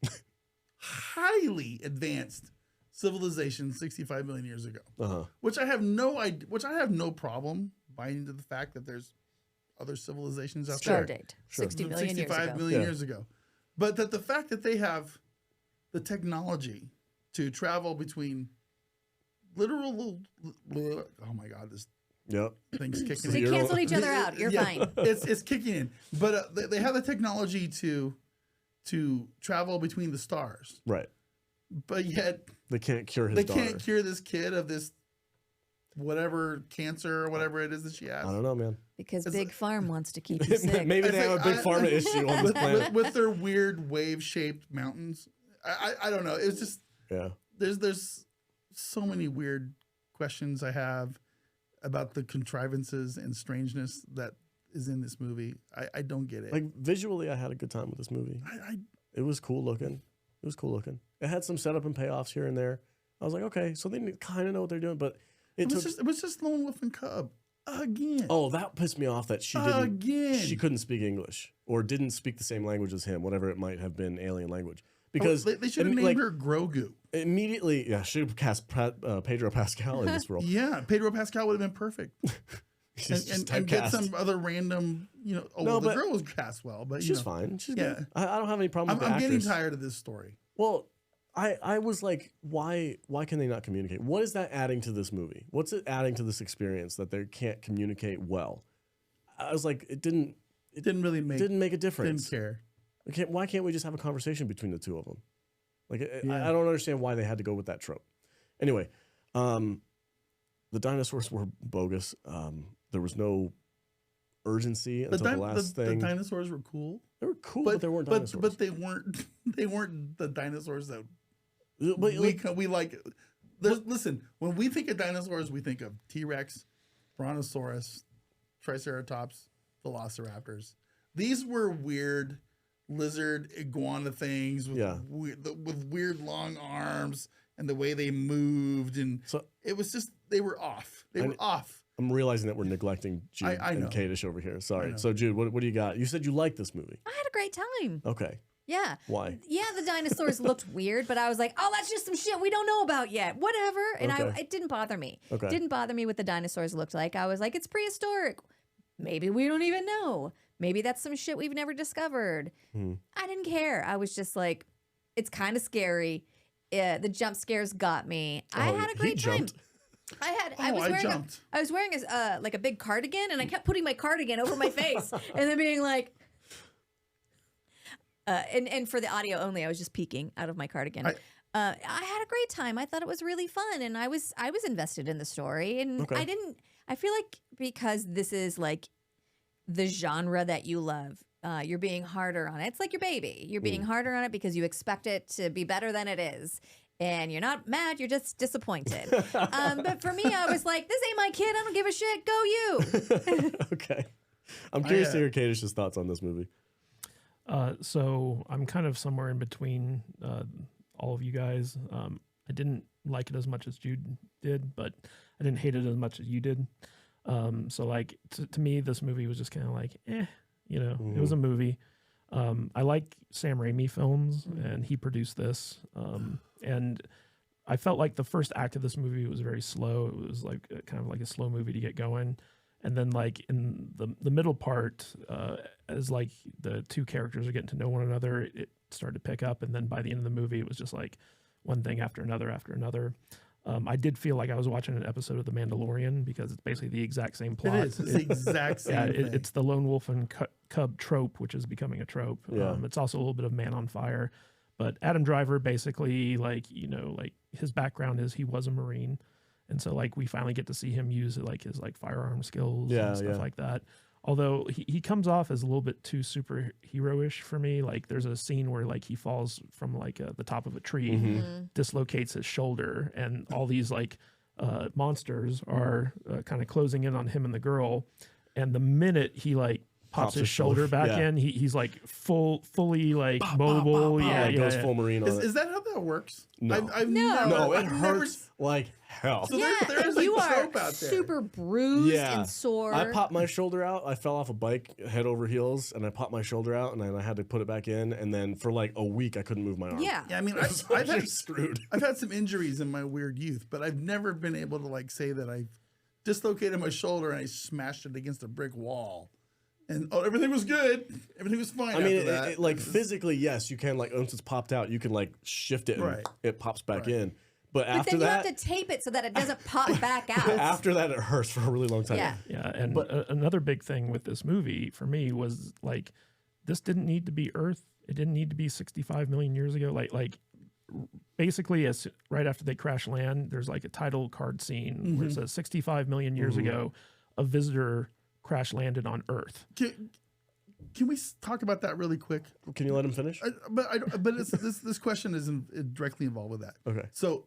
Speaker 1: civilization 65 million years ago, which I have no idea, which I have no problem buying into the fact that there's other civilizations out
Speaker 2: Star
Speaker 1: there.
Speaker 2: date,
Speaker 3: Sure.
Speaker 2: 60 million years
Speaker 1: 65
Speaker 2: ago.
Speaker 1: million
Speaker 3: Yeah.
Speaker 1: years ago. But that the fact that they have the technology to travel between literal, oh my God, this
Speaker 3: yep.
Speaker 1: thing's kicking
Speaker 3: So
Speaker 2: They
Speaker 1: in.
Speaker 3: you're-
Speaker 2: canceled each other out. You're
Speaker 1: Yeah,
Speaker 2: fine.
Speaker 1: It's kicking in. But they have the technology to travel between the stars.
Speaker 3: Right.
Speaker 1: But yet
Speaker 3: They can't cure his
Speaker 1: they
Speaker 3: daughter.
Speaker 1: can't cure this kid of this whatever cancer or whatever it is that she has.
Speaker 3: I don't know, man.
Speaker 2: Because
Speaker 1: It's
Speaker 2: Big
Speaker 1: like-
Speaker 2: Farm wants to keep you sick.
Speaker 3: Maybe
Speaker 1: It's
Speaker 3: they have
Speaker 1: like,
Speaker 3: a big pharma issue on this planet.
Speaker 1: with their weird wave-shaped mountains. I don't know. It's just
Speaker 3: Yeah.
Speaker 1: there's so many weird questions I have about the contrivances and strangeness that is in this movie. I don't get it.
Speaker 3: Like visually, I had a good time with this movie. It was cool looking. It was cool looking. It had some setup and payoffs here and there. I was like, okay, so they kind of know what they're doing, but it took.
Speaker 1: It was just Lone Wolf and Cub again.
Speaker 3: Oh, that pissed me off that she didn't.
Speaker 1: Again.
Speaker 3: She couldn't speak English or didn't speak the same language as him, whatever it might have been, alien language. Because
Speaker 1: they should have named her Grogu.
Speaker 3: immediately. Yeah, should have cast Pedro Pascal in this role.
Speaker 1: Yeah, Pedro Pascal would have been perfect.
Speaker 3: She's just
Speaker 1: and get
Speaker 3: typecast.
Speaker 1: some other random,
Speaker 3: No,
Speaker 1: well, the
Speaker 3: but
Speaker 1: girl was cast well, but
Speaker 3: She's fine. She's
Speaker 1: Yeah.
Speaker 3: good. I don't have any problem with
Speaker 1: I'm
Speaker 3: the
Speaker 1: getting
Speaker 3: actress.
Speaker 1: tired of this story.
Speaker 3: Well, I was like, why can they not communicate? What is that adding to this movie? What's it adding to this experience that they can't communicate well? I was like, it didn't
Speaker 1: Didn't make
Speaker 3: a difference.
Speaker 1: Didn't care.
Speaker 3: Why can't we just have a conversation between the two of them? Like,
Speaker 1: Yeah.
Speaker 3: I don't understand why they had to go with that trope. Anyway, the dinosaurs were bogus. There was no urgency until the last thing.
Speaker 1: The dinosaurs were cool.
Speaker 3: They were cool, but they weren't dinosaurs.
Speaker 1: But they weren't. They weren't the dinosaurs that
Speaker 3: But,
Speaker 1: we like. Listen, when we think of dinosaurs, we think of T-Rex, Brontosaurus, Triceratops, Velociraptors. These were weird lizard iguana things with
Speaker 3: Yeah.
Speaker 1: with weird long arms and the way they moved, and
Speaker 3: So-
Speaker 1: it was just they were off. They were off.
Speaker 3: I'm realizing that we're neglecting Jude
Speaker 1: I know.
Speaker 3: and Kadish over here. Sorry.
Speaker 1: know.
Speaker 3: So, Jude, what do you got? You said you liked this movie.
Speaker 2: I had a great time.
Speaker 3: Okay.
Speaker 2: Yeah.
Speaker 3: Why?
Speaker 2: Yeah, the dinosaurs looked weird, but I was like, oh, that's just some shit we don't know about yet. Whatever. And
Speaker 3: Okay.
Speaker 2: it didn't bother me.
Speaker 3: Okay.
Speaker 2: Didn't bother me what the dinosaurs looked like. I was like, it's prehistoric. Maybe we don't even know. Maybe that's some shit we've never discovered. I didn't care. I was just like, it's kind of scary. The jump scares got me. I
Speaker 3: Oh,
Speaker 2: had a
Speaker 3: he
Speaker 2: great time.
Speaker 3: jumped.
Speaker 2: I was wearing
Speaker 1: jumped.
Speaker 2: I was wearing like a big cardigan, and I kept putting my cardigan over my face, and then being like, and for the audio only, I was just peeking out of my cardigan. I had a great time. I thought it was really fun, and I was invested in the story, and
Speaker 3: Okay.
Speaker 2: I feel like because this is like the genre that you love. You're being harder on it. It's like your baby. You're being harder on it because you expect it to be better than it is. And you're not mad, you're just disappointed. But for me, I was like, this ain't my kid. I don't give a shit. Go you.
Speaker 3: Okay. I'm curious to hear Kadish's thoughts on this movie.
Speaker 5: So I'm kind of somewhere in between all of you guys. I didn't like it as much as Jude did, but I didn't hate it as much as you did. So like to me, this movie was just kind of like, it was a movie. I like Sam Raimi films, and he produced this. And I felt like the first act of this movie was very slow. It was like kind of like a slow movie to get going. And then like in the middle part, as like the two characters are getting to know one another, it started to pick up. And then by the end of the movie, it was just like one thing after another after another. I did feel like I was watching an episode of The Mandalorian because it's basically the exact same plot.
Speaker 1: It is. It's the exact same thing.
Speaker 5: It's the lone wolf and cub trope, which is becoming a trope.
Speaker 3: Yeah.
Speaker 5: It's also a little bit of Man on Fire. But Adam Driver basically, like his background is he was a Marine. And so like we finally get to see him use like his like firearm skills and stuff like that. Although he comes off as a little bit too superhero-ish for me. Like there's a scene where like he falls from like the top of a tree, dislocates his shoulder, and all these like monsters are kind of closing in on him and the girl. And the minute he like pops his shoulder back in, he's like fully like mobile.
Speaker 3: It goes full marine on it.
Speaker 1: Is that how that works?
Speaker 3: No. It hurts like hell.
Speaker 1: So
Speaker 2: Yeah,
Speaker 1: there's
Speaker 2: and you
Speaker 1: like
Speaker 2: are
Speaker 1: trope out there.
Speaker 2: super bruised and sore.
Speaker 3: I popped my shoulder out. I fell off a bike head over heels, and I popped my shoulder out, and then I had to put it back in. And then for like a week, I couldn't move my arm.
Speaker 2: Yeah.
Speaker 1: Yeah, I mean,
Speaker 3: So
Speaker 1: I've had
Speaker 3: screwed.
Speaker 1: I've had some injuries in my weird youth, but I've never been able to like say that I've dislocated my shoulder and I smashed it against a brick wall. And everything was good. Everything was fine.
Speaker 3: I mean,
Speaker 1: after that.
Speaker 3: like physically, yes, you can like once it's popped out, you can like shift it and
Speaker 1: Right.
Speaker 3: it pops back in. But
Speaker 2: But
Speaker 3: after
Speaker 2: then you
Speaker 3: that,
Speaker 2: have to tape it so that it doesn't pop back out.
Speaker 3: after that, it hurts for a really long time.
Speaker 2: Yeah.
Speaker 5: Yeah, and another big thing with this movie for me was like, this didn't need to be Earth. It didn't need to be 65 million years ago. Like basically, as right after they crash land, there's like a title card scene where it says 65 million years ago, a visitor crash landed on Earth.
Speaker 1: Can we talk about that really quick?
Speaker 3: Can you let him finish?
Speaker 1: But this question isn't directly involved with that.
Speaker 3: Okay.
Speaker 1: So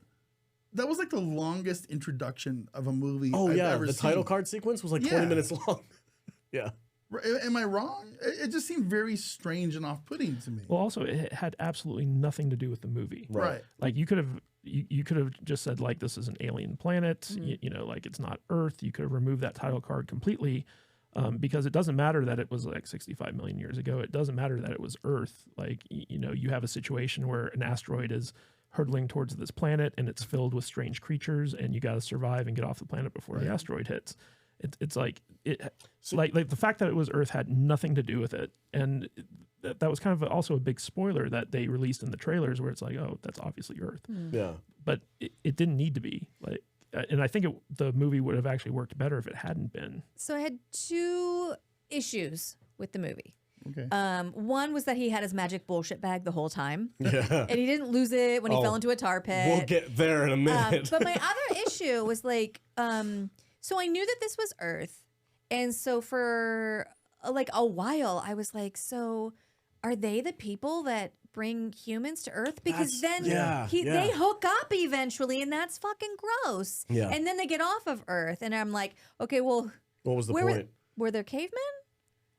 Speaker 1: that was like the longest introduction of a movie.
Speaker 3: Oh
Speaker 1: I've
Speaker 3: yeah,
Speaker 1: ever
Speaker 3: the
Speaker 1: seen.
Speaker 3: title card sequence was like 20
Speaker 1: Yeah.
Speaker 3: minutes long. Yeah.
Speaker 1: Am I wrong? It just seemed very strange and off-putting to me.
Speaker 5: Well, also it had absolutely nothing to do with the movie.
Speaker 1: Right.
Speaker 5: Like you could have just said like this is an alien planet, you know, like it's not Earth. You could have removed that title card completely, because it doesn't matter that it was like 65 million years ago. It doesn't matter that it was Earth. Like you know, you have a situation where an asteroid is hurtling towards this planet and it's filled with strange creatures, and you got to survive and get off the planet before the asteroid hits. It's like like the fact that it was Earth had nothing to do with it, and that was kind of also a big spoiler that they released in the trailers, where it's like, oh, that's obviously Earth,
Speaker 3: Yeah.
Speaker 5: but it didn't need to be like. And I think the movie would have actually worked better if it hadn't been.
Speaker 2: So I had two issues with the movie.
Speaker 1: Okay.
Speaker 2: One was that he had his magic bullshit bag the whole time,
Speaker 3: Yeah.
Speaker 2: and he didn't lose it when he fell into a tar pit.
Speaker 3: We'll get there in a minute.
Speaker 2: But my other issue was like, so I knew that this was Earth, and so for like a while I was like, so are they the people that bring humans to Earth? Because then they hook up eventually, and that's fucking gross.
Speaker 3: Yeah.
Speaker 2: And then they get off of Earth, and I'm like, okay, well,
Speaker 3: What was the
Speaker 2: where
Speaker 3: point?
Speaker 2: were there cavemen?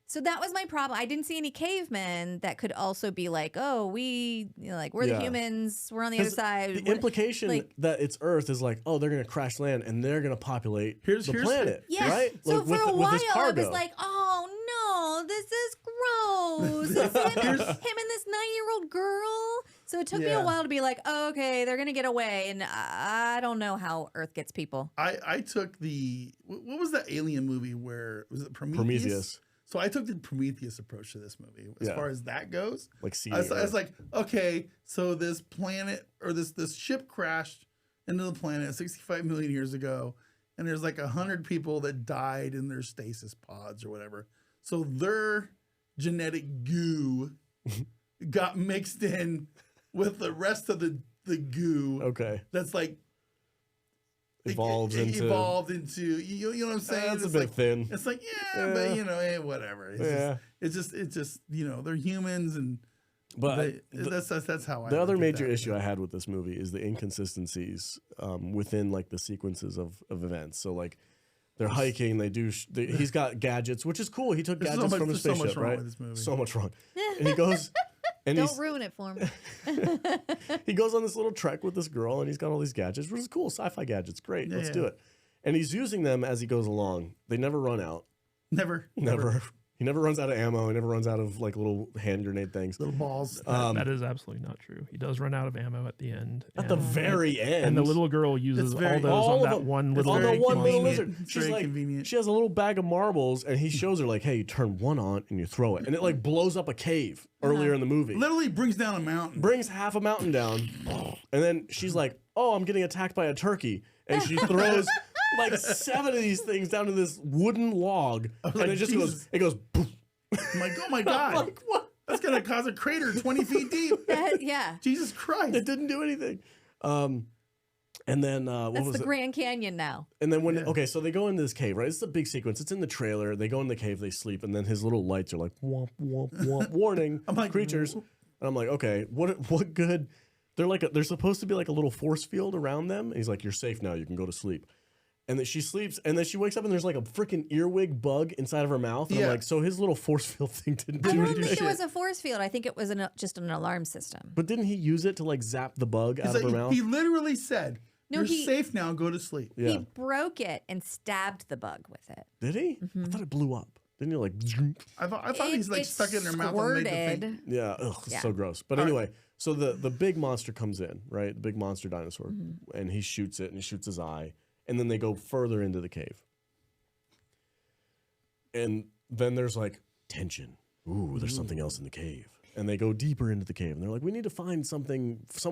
Speaker 2: So that was my problem. I didn't see any cavemen that could also be like, oh, we're the humans, we're on the other side.
Speaker 3: The implication
Speaker 2: like-
Speaker 3: that it's Earth is like, oh, they're going to crash land and they're going to populate the planet,
Speaker 2: Yeah.
Speaker 3: right?
Speaker 2: So
Speaker 3: Like,
Speaker 2: for a while,
Speaker 3: this
Speaker 2: I
Speaker 3: cargo.
Speaker 2: was like, oh no, this is gross. It's him and this 9-year-old girl. So it took me a while to be like, oh, okay, they're going to get away. And I don't know how Earth gets people.
Speaker 1: I took what was that alien movie where, was it
Speaker 3: Prometheus.
Speaker 1: So I took the Prometheus approach to this movie. As far as that goes,
Speaker 3: Like
Speaker 1: I was like, okay, so this planet or this ship crashed into the planet 65 million years ago, and there's like 100 people that died in their stasis pods or whatever. So their genetic goo got mixed in with the rest of the goo.
Speaker 3: Okay.
Speaker 1: That's like
Speaker 3: Evolved into
Speaker 1: you know what I'm saying?
Speaker 3: That's
Speaker 1: It's
Speaker 3: a bit
Speaker 1: like,
Speaker 3: thin.
Speaker 1: It's like, but you know, whatever. It's just you know, they're humans, and
Speaker 3: But
Speaker 1: that's how I
Speaker 3: the other
Speaker 1: look at
Speaker 3: major
Speaker 1: that.
Speaker 3: issue I had with this movie is the inconsistencies within like the sequences of events. So like they're hiking, he's got gadgets, which is cool. He took
Speaker 1: There's
Speaker 3: gadgets
Speaker 1: so
Speaker 3: from
Speaker 1: much-
Speaker 3: his
Speaker 1: there's so
Speaker 3: spaceship,
Speaker 1: much wrong
Speaker 3: right?
Speaker 1: with this movie.
Speaker 3: So much wrong. And he goes and
Speaker 2: Don't ruin it for me.
Speaker 3: he goes on this little trek with this girl, and he's got all these gadgets, which is cool. Sci-fi gadgets, great. Let's do it. And he's using them as he goes along. They never run out.
Speaker 1: Never.
Speaker 3: He never runs out of ammo. He never runs out of like little hand grenade things.
Speaker 1: Little balls.
Speaker 5: That is absolutely not true. He does run out of ammo at the end.
Speaker 3: At the very end.
Speaker 5: And the little girl uses all those on that one little
Speaker 3: on the one little
Speaker 1: convenient.
Speaker 3: lizard.
Speaker 1: It's
Speaker 3: She's
Speaker 1: very
Speaker 3: like,
Speaker 1: convenient.
Speaker 3: she has a little bag of marbles, and he shows her like, hey, you turn one on and you throw it, and it like blows up a cave earlier in the movie.
Speaker 1: Literally brings down a mountain.
Speaker 3: Brings half a mountain down, and then she's like, oh, I'm getting attacked by a turkey, and she throws like 7 of these things down to this wooden log, and
Speaker 1: like,
Speaker 3: it just
Speaker 1: Jesus.
Speaker 3: goes, poof.
Speaker 1: I'm like, oh my god,
Speaker 3: Like, what?
Speaker 1: that's gonna cause a crater 20 feet deep.
Speaker 2: Yeah.
Speaker 1: Jesus Christ.
Speaker 3: It didn't do anything. And then what
Speaker 2: That's
Speaker 3: was
Speaker 2: the
Speaker 3: it?
Speaker 2: Grand Canyon now.
Speaker 3: And then okay, so they go into this cave, right? It's a big sequence. It's in the trailer. They go in the cave, they sleep, and then his little lights are like womp womp womp warning creatures. And I'm like, okay, what good? They're supposed to be like a little force field around them. And he's like, you're safe now. You can go to sleep. And then she sleeps, and then she wakes up, and there's like a freaking earwig bug inside of her mouth. And I'm like, so his little force field thing didn't
Speaker 2: I
Speaker 3: do
Speaker 2: don't
Speaker 3: anything.
Speaker 2: think it was a force field. I think it was just an alarm system.
Speaker 3: But didn't he use it to like zap the bug out of her mouth?
Speaker 1: He literally said,
Speaker 2: No,
Speaker 1: you're safe now, go to sleep.
Speaker 3: Yeah.
Speaker 2: He broke it and stabbed the bug with it.
Speaker 3: Did he? I thought it blew up. Didn't he like?
Speaker 1: I thought he's like stuck it in her mouth and made the thing.
Speaker 3: Yeah, it's so gross. But anyway, so the big monster comes in, right? The big monster dinosaur, and he shoots it, and he shoots his eye, and then they go further into the cave, and then there's like tension. Ooh, there's something else in the cave, and they go deeper into the cave, and they're like, we need to find some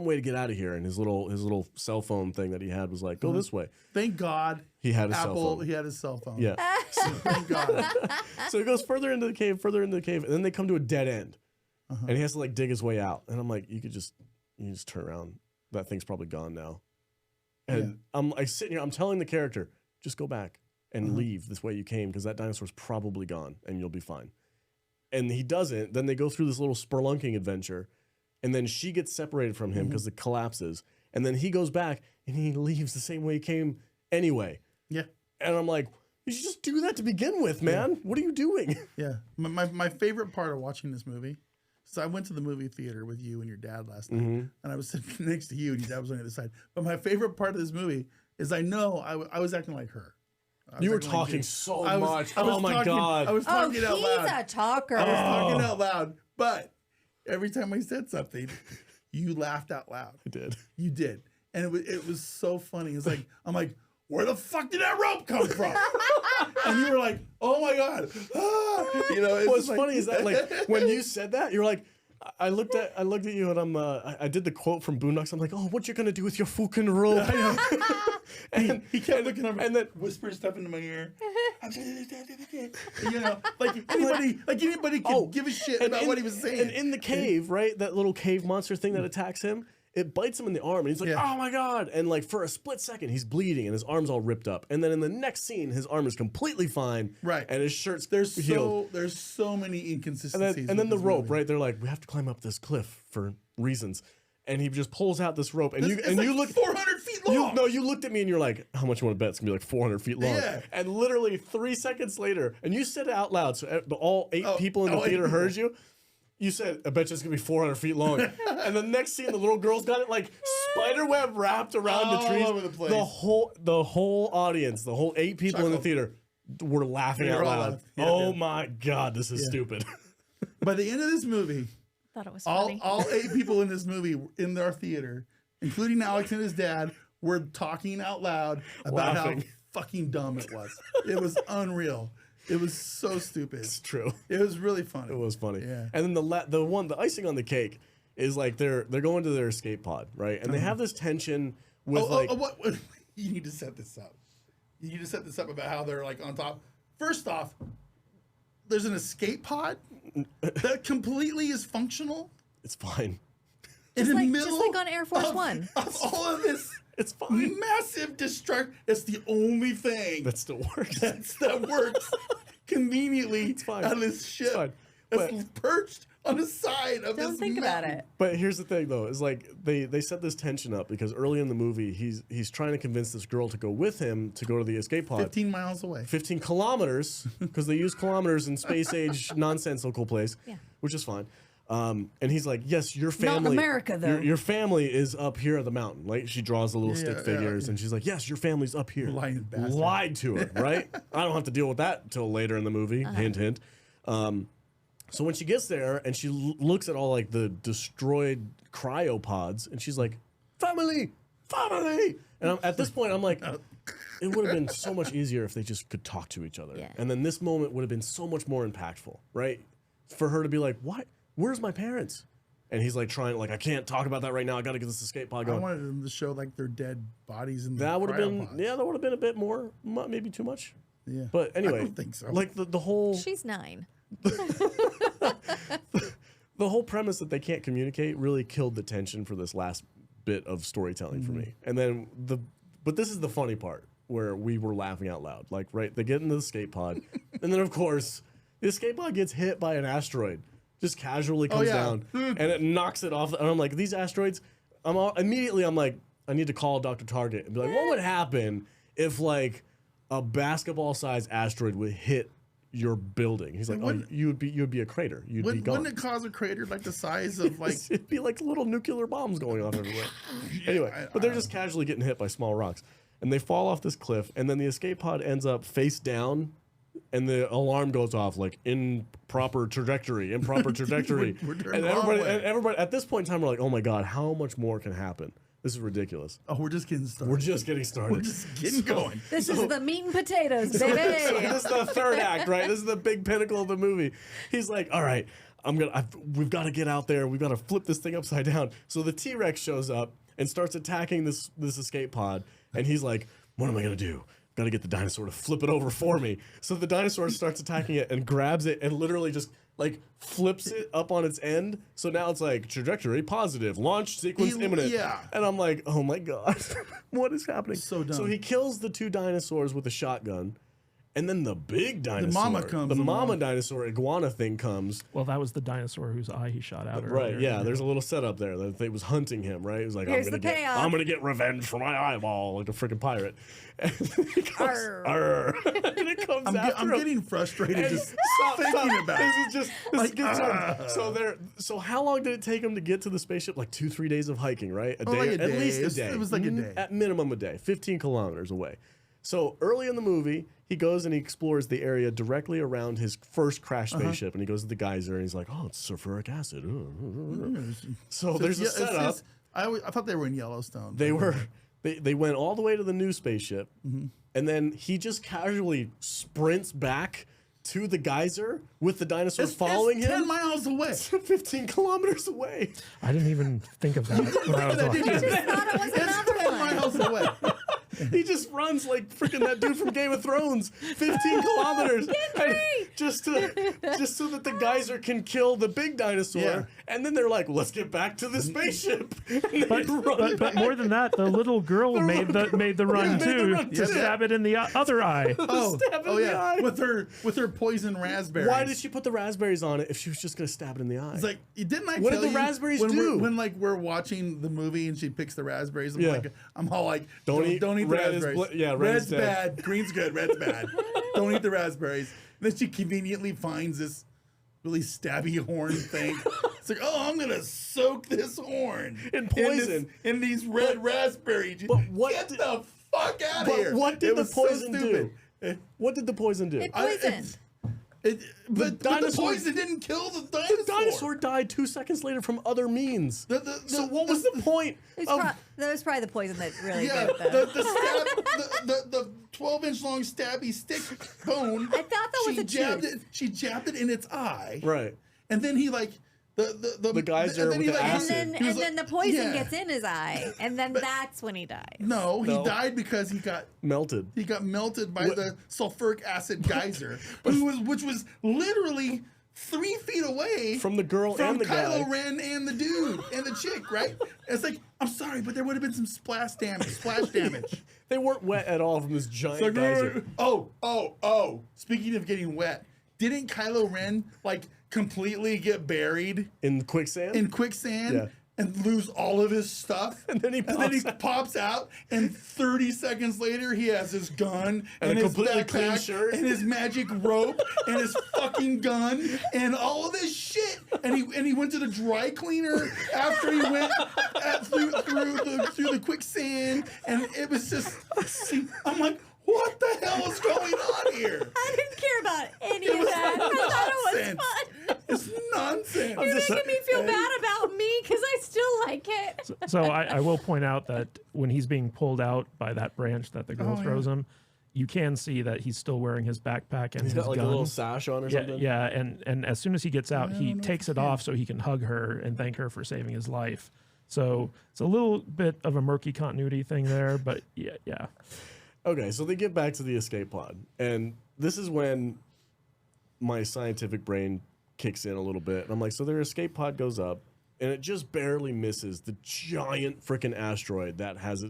Speaker 3: way to get out of here. And his little cell phone thing that he had was like, go this way.
Speaker 1: Thank God
Speaker 3: He had his cell
Speaker 1: Apple,
Speaker 3: phone.
Speaker 1: he had his cell phone.
Speaker 3: Yeah.
Speaker 1: Thank God.
Speaker 3: So he goes further into the cave, and then they come to a dead end, and he has to like dig his way out. And I'm like, you just turn around. That thing's probably gone now. And I'm like sitting here, I'm telling the character, just go back and leave this way you came, because that dinosaur's probably gone, and you'll be fine. And he doesn't. Then they go through this little spelunking adventure, and then she gets separated from him because it collapses. And then he goes back, and he leaves the same way he came anyway.
Speaker 1: Yeah.
Speaker 3: And I'm like, you should just do that to begin with, man. What are you doing?
Speaker 1: Yeah. My favorite part of watching this movie, so I went to the movie theater with you and your dad last night, and I was sitting next to you, and your dad was on the other side. But my favorite part of this movie is I know I was acting like her.
Speaker 3: You were talking so much. Oh my God.
Speaker 1: I was talking out loud.
Speaker 2: He's a talker.
Speaker 1: I was talking out loud, but every time I said something, you laughed out loud.
Speaker 3: I did.
Speaker 1: You did, and it was so funny. It's like I'm like, where the fuck did that rope come from? And you were like, oh my God. Ah. You know,
Speaker 3: What's funny is that like when you said that, you're like, I looked at you, and I did the quote from Boondocks. I'm like, oh, what you gonna do with your fucking rope?
Speaker 1: And he kept looking over
Speaker 3: and then
Speaker 1: whispering stuff into my ear. You know, like anybody could give a shit about what he was saying.
Speaker 3: And in the cave, right, that little cave monster thing that attacks him, it bites him in the arm, and he's like, oh my God. And like for a split second, he's bleeding and his arm's all ripped up. And then in the next scene, his arm is completely fine.
Speaker 1: Right.
Speaker 3: And his shirt's
Speaker 1: There's
Speaker 3: healed.
Speaker 1: so many inconsistencies.
Speaker 3: And then the
Speaker 1: with this
Speaker 3: rope,
Speaker 1: movie.
Speaker 3: right? They're like, we have to climb up this cliff for reasons. And he just pulls out this rope, and
Speaker 1: It's
Speaker 3: you
Speaker 1: like
Speaker 3: look
Speaker 1: 400 feet long.
Speaker 3: You looked at me and you're like, how much you want to bet it's gonna be like 400 feet long?
Speaker 1: Yeah.
Speaker 3: And literally 3 seconds later, and you said it out loud, so all eight people in the theater heard you. You said, I bet you it's gonna be 400 feet long. And the next scene, the little girl's got it like spider web wrapped around the trees.
Speaker 1: All over the place.
Speaker 3: The whole audience, the whole 8 people in the theater, were laughing out loud. Oh my God, this is stupid.
Speaker 1: By the end of this movie,
Speaker 2: Thought it was funny.
Speaker 1: all 8 people in this movie in our theater, including Alex and his dad, were talking out loud about
Speaker 3: Laughing.
Speaker 1: how fucking dumb it was. It was unreal. It was so stupid.
Speaker 3: It's true.
Speaker 1: It was really funny.
Speaker 3: It was funny.
Speaker 1: Yeah.
Speaker 3: And then the icing on the cake is like they're going to their escape pod, right? And they have this tension with
Speaker 1: what? You need to set this up. You need to set this up about how they're like on top. First off, there's an escape pod that completely is functional
Speaker 3: it's fine.
Speaker 1: in the
Speaker 2: just
Speaker 1: middle
Speaker 2: like on Air Force One.
Speaker 1: of all of this
Speaker 3: It's fine.
Speaker 1: massive destruction. It's the only thing
Speaker 3: That still works.
Speaker 1: that works conveniently
Speaker 3: fine.
Speaker 1: on this ship.
Speaker 3: fine.
Speaker 1: That's
Speaker 3: But-
Speaker 1: perched on the side of
Speaker 2: Don't
Speaker 1: this
Speaker 2: think about
Speaker 1: mountain.
Speaker 2: it.
Speaker 3: But here's the thing, though, is like they set this tension up because early in the movie he's trying to convince this girl to go with him to go to the escape pod.
Speaker 1: 15 miles away.
Speaker 3: 15 kilometers because they use kilometers in space age nonsensical place,
Speaker 2: Yeah.
Speaker 3: which is fine. And he's like, yes, your family,
Speaker 2: America, though.
Speaker 3: Your family is up here at the mountain. Like she draws the little stick
Speaker 1: yeah,
Speaker 3: figures, and she's like, yes, your family's up here.
Speaker 1: Lying bastard.
Speaker 3: Lied to her, right? I don't have to deal with that till later in the movie. Hint, hint. So when she gets there and she looks at all like the destroyed cryopods, and she's like, family. And at this point, I'm like, it would have been so much easier if they just could talk to each other.
Speaker 2: Yeah.
Speaker 3: And then this moment would have been so much more impactful, right? For her to be like, what? Where's my parents? And he's like trying, like, I can't talk about that right now. I got to get this escape pod
Speaker 1: I
Speaker 3: going.
Speaker 1: wanted them to show like their dead bodies in the
Speaker 3: That would have been,
Speaker 1: cryopods.
Speaker 3: yeah, that would have been a bit more, maybe too much.
Speaker 1: Yeah.
Speaker 3: But anyway,
Speaker 1: I don't think so.
Speaker 3: like the whole
Speaker 2: She's 9.
Speaker 3: the whole premise that they can't communicate really killed the tension for this last bit of storytelling for me. And then but this is the funny part where we were laughing out loud. Like, right, they get into the escape pod, and then of course the escape pod gets hit by an asteroid, just casually comes down, and it knocks it off. And I'm like, these asteroids. Immediately I'm like, I need to call Dr. Target and be like, what would happen if like a basketball-sized asteroid would hit your building? He's like, you'd be a crater. You'd be gone.
Speaker 1: Wouldn't it cause a crater like the size of like?
Speaker 3: It'd be like little nuclear bombs going off everywhere. Anyway, but they're just casually getting hit by small rocks, and they fall off this cliff, and then the escape pod ends up face down, and the alarm goes off like improper trajectory.
Speaker 1: We're
Speaker 3: And everybody at this point in time, we're like, oh my god, how much more can happen? This is ridiculous.
Speaker 1: Oh, we're just getting started.
Speaker 3: We're just getting started.
Speaker 1: We're just getting going.
Speaker 2: This is the meat and potatoes, baby.
Speaker 3: This is the third act, right? This is the big pinnacle of the movie. He's like, all right, we've got to get out there. We've got to flip this thing upside down. So the T-Rex shows up and starts attacking this escape pod. And he's like, what am I going to do? Got to get the dinosaur to flip it over for me. So the dinosaur starts attacking it and grabs it and literally just like flips it up on its end. So now it's like trajectory positive, launch sequence imminent.
Speaker 1: Yeah.
Speaker 3: And I'm like, oh my god, what is happening?
Speaker 1: So dumb.
Speaker 3: So he kills the two dinosaurs with a shotgun. And then the big dinosaur, the mama
Speaker 1: along.
Speaker 3: dinosaur iguana thing comes.
Speaker 5: Well, that was the dinosaur whose eye he shot out earlier.
Speaker 3: Right, yeah. There's a little setup there that it was hunting him, right? He was like,
Speaker 2: Here's
Speaker 3: I'm
Speaker 2: the payoff.
Speaker 3: gonna get revenge for my eyeball, like a freaking pirate. And it comes, and it comes after
Speaker 1: I'm
Speaker 3: him.
Speaker 1: getting frustrated
Speaker 3: And
Speaker 1: just
Speaker 3: stop.
Speaker 1: thinking about it.
Speaker 3: This is just
Speaker 1: Like,
Speaker 3: gets started. So how long did it take him to get to the spaceship? Like 2-3 days of hiking, right? A day,
Speaker 1: like a
Speaker 3: at
Speaker 1: day.
Speaker 3: least a day.
Speaker 1: It was like a day.
Speaker 3: At minimum a day, 15 kilometers away. So early in the movie, he goes and he explores the area directly around his first crashed spaceship, and he goes to the geyser, and he's like, "Oh, it's sulfuric acid." So there's a setup.
Speaker 1: I thought they were in Yellowstone.
Speaker 3: They went all the way to the new spaceship, and then he just casually sprints back to the geyser with the dinosaur following
Speaker 1: it's 10
Speaker 3: him.
Speaker 1: miles away.
Speaker 3: 15 kilometers away.
Speaker 5: I didn't even think of that when I was watching.
Speaker 2: I just thought it was
Speaker 1: It's
Speaker 2: another
Speaker 1: 10
Speaker 2: one.
Speaker 1: miles away.
Speaker 3: He just runs like freaking that dude from Game of Thrones, 15 kilometers, and just so that the geyser can kill the big dinosaur.
Speaker 1: Yeah.
Speaker 3: And then they're like, "Let's get back to the spaceship." And they run
Speaker 5: But
Speaker 3: back.
Speaker 5: more than that, the little girl made the run
Speaker 3: made the
Speaker 5: too
Speaker 3: run
Speaker 5: to
Speaker 3: too.
Speaker 5: stab it in the other eye.
Speaker 3: Stab it in the eye.
Speaker 1: with her poison raspberries.
Speaker 3: Why did she put the raspberries on it if she was just gonna stab it in the eye?
Speaker 1: It's like, didn't I
Speaker 3: What
Speaker 1: tell
Speaker 3: did the
Speaker 1: you
Speaker 3: raspberries
Speaker 1: when
Speaker 3: do?
Speaker 1: When like we're watching the movie and she picks the raspberries, I'm all like,
Speaker 3: Don't eat-
Speaker 1: the
Speaker 3: red is
Speaker 1: raspberries.
Speaker 3: yeah, red
Speaker 1: red's
Speaker 3: is dead.
Speaker 1: bad, green's good, red's bad. Don't eat the raspberries. And then she conveniently finds this really stabby horn thing. It's like, oh, I'm gonna soak this horn
Speaker 3: In poison.
Speaker 1: in these red raspberries.
Speaker 3: but what
Speaker 1: Get
Speaker 3: did-
Speaker 1: the fuck out of
Speaker 3: But
Speaker 1: here!
Speaker 3: what did
Speaker 1: It
Speaker 3: the
Speaker 1: was so
Speaker 3: poison do?
Speaker 1: stupid.
Speaker 3: What did the poison do?
Speaker 2: It
Speaker 1: I-
Speaker 2: poisoned.
Speaker 1: But the
Speaker 3: dinosaur-
Speaker 1: poison didn't kill the
Speaker 3: The
Speaker 1: dinosaur.
Speaker 3: dinosaur died 2 seconds later from other means. So what was the point?
Speaker 2: That was probably the poison that really
Speaker 1: Yeah,
Speaker 2: did it, though.
Speaker 1: the 12-inch long stabby stick bone.
Speaker 2: I thought that was a tooth.
Speaker 1: She jabbed it in its eye.
Speaker 3: Right.
Speaker 1: And then he like the
Speaker 3: geyser
Speaker 1: and then
Speaker 3: with
Speaker 1: he,
Speaker 3: the
Speaker 1: like,
Speaker 3: acid.
Speaker 2: And
Speaker 1: he was
Speaker 2: then
Speaker 1: like-
Speaker 2: the poison
Speaker 1: yeah.
Speaker 2: gets in his eye, and then that's when he dies.
Speaker 1: No,
Speaker 3: No.
Speaker 1: he died because he got
Speaker 3: Melted.
Speaker 1: melted by the sulfuric acid geyser, which was literally 3 feet away
Speaker 3: From the girl
Speaker 1: from
Speaker 3: and the
Speaker 1: Kylo
Speaker 3: guy.
Speaker 1: Ren and the dude and the chick, right? It's like, I'm sorry, but there would have been some splash damage.
Speaker 3: They weren't wet at all from this giant
Speaker 1: Like,
Speaker 3: geyser.
Speaker 1: oh. Speaking of getting wet, didn't Kylo Ren like completely get buried
Speaker 3: In quicksand?
Speaker 1: in quicksand
Speaker 3: Yeah.
Speaker 1: and lose all of his stuff?
Speaker 3: And then he
Speaker 1: pops out, and 30 seconds later, he has his gun
Speaker 3: And a
Speaker 1: his
Speaker 3: completely clean
Speaker 1: backpack
Speaker 3: shirt.
Speaker 1: and his magic rope and his fucking gun and all of this shit. And he went to the dry cleaner after he went through the quicksand, and it was just. I'm like, what the hell is going on here?
Speaker 2: I didn't care about any
Speaker 1: It
Speaker 2: of
Speaker 1: was
Speaker 2: that. I thought it
Speaker 1: nonsense.
Speaker 2: was fun.
Speaker 1: It's nonsense.
Speaker 2: You're making me feel bad about me because I still like it.
Speaker 5: So I will point out that when he's being pulled out by that branch that the girl throws him, you can see that he's still wearing his backpack and
Speaker 3: He's
Speaker 5: his
Speaker 3: got like
Speaker 5: gun.
Speaker 3: a little sash on or something.
Speaker 5: Yeah, and as soon as he gets out, he takes it off so he can hug her and thank her for saving his life. So it's a little bit of a murky continuity thing there, but yeah.
Speaker 3: Okay, so they get back to the escape pod. And this is when my scientific brain kicks in a little bit. And I'm like, so their escape pod goes up. and it just barely misses the giant freaking asteroid that has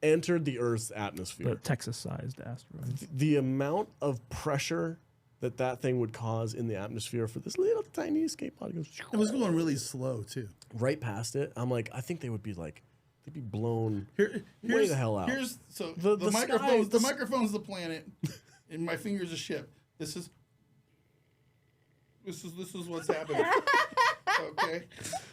Speaker 3: entered the Earth's atmosphere.
Speaker 5: The Texas-sized asteroid.
Speaker 3: The amount of pressure that thing would cause in the atmosphere for this little tiny escape pod goes
Speaker 1: It was going really slow too.
Speaker 3: right past it. I'm like, I think they'd be blown way
Speaker 1: Here's
Speaker 3: the hell out.
Speaker 1: Here's so
Speaker 3: The
Speaker 1: the
Speaker 3: sky-
Speaker 1: microphone's the microphone's the planet, and my finger's a ship. This is what's happening. Okay,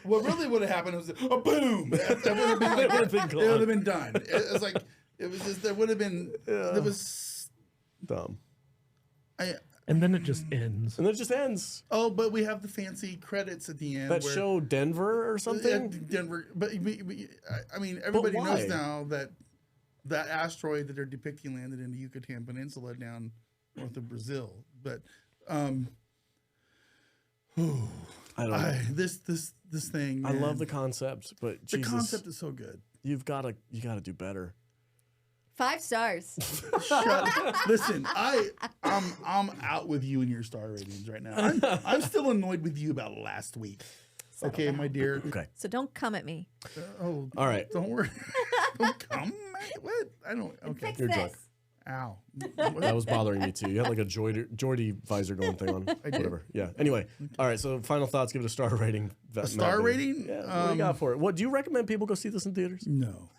Speaker 1: what really would have happened was a boom. That would have been like, it would have been done. It was like it was just there would have been it was
Speaker 3: Dumb.
Speaker 5: And then it just ends.
Speaker 3: And then it just ends.
Speaker 1: Oh, but we have the fancy credits at the end.
Speaker 3: That
Speaker 1: where,
Speaker 3: show Denver or something?
Speaker 1: Denver. But I mean, everybody
Speaker 3: why?
Speaker 1: knows now that asteroid that they're depicting landed in the Yucatan Peninsula down north of Brazil. But
Speaker 3: I don't know.
Speaker 1: this thing.
Speaker 3: I love
Speaker 1: man,
Speaker 3: the concept, but
Speaker 1: the
Speaker 3: Jesus,
Speaker 1: concept is so good.
Speaker 3: you gotta do better.
Speaker 2: 5 stars.
Speaker 1: Listen, I'm out with you and your star ratings right now. I'm still annoyed with you about last week. Okay, my dear.
Speaker 3: Okay.
Speaker 2: So don't come at me.
Speaker 1: Oh,
Speaker 3: All right.
Speaker 1: Don't worry. Don't come. What? I don't. Okay.
Speaker 2: Fix
Speaker 3: You're
Speaker 2: this.
Speaker 3: drunk.
Speaker 1: Ow.
Speaker 3: That was bothering me too. You had like a Geordie visor going thing on. Whatever. Yeah. Anyway. All right. So final thoughts. Give it a star rating.
Speaker 1: A star rating?
Speaker 3: Yeah. What do you got for it? What do you recommend people go see this in theaters?
Speaker 1: No,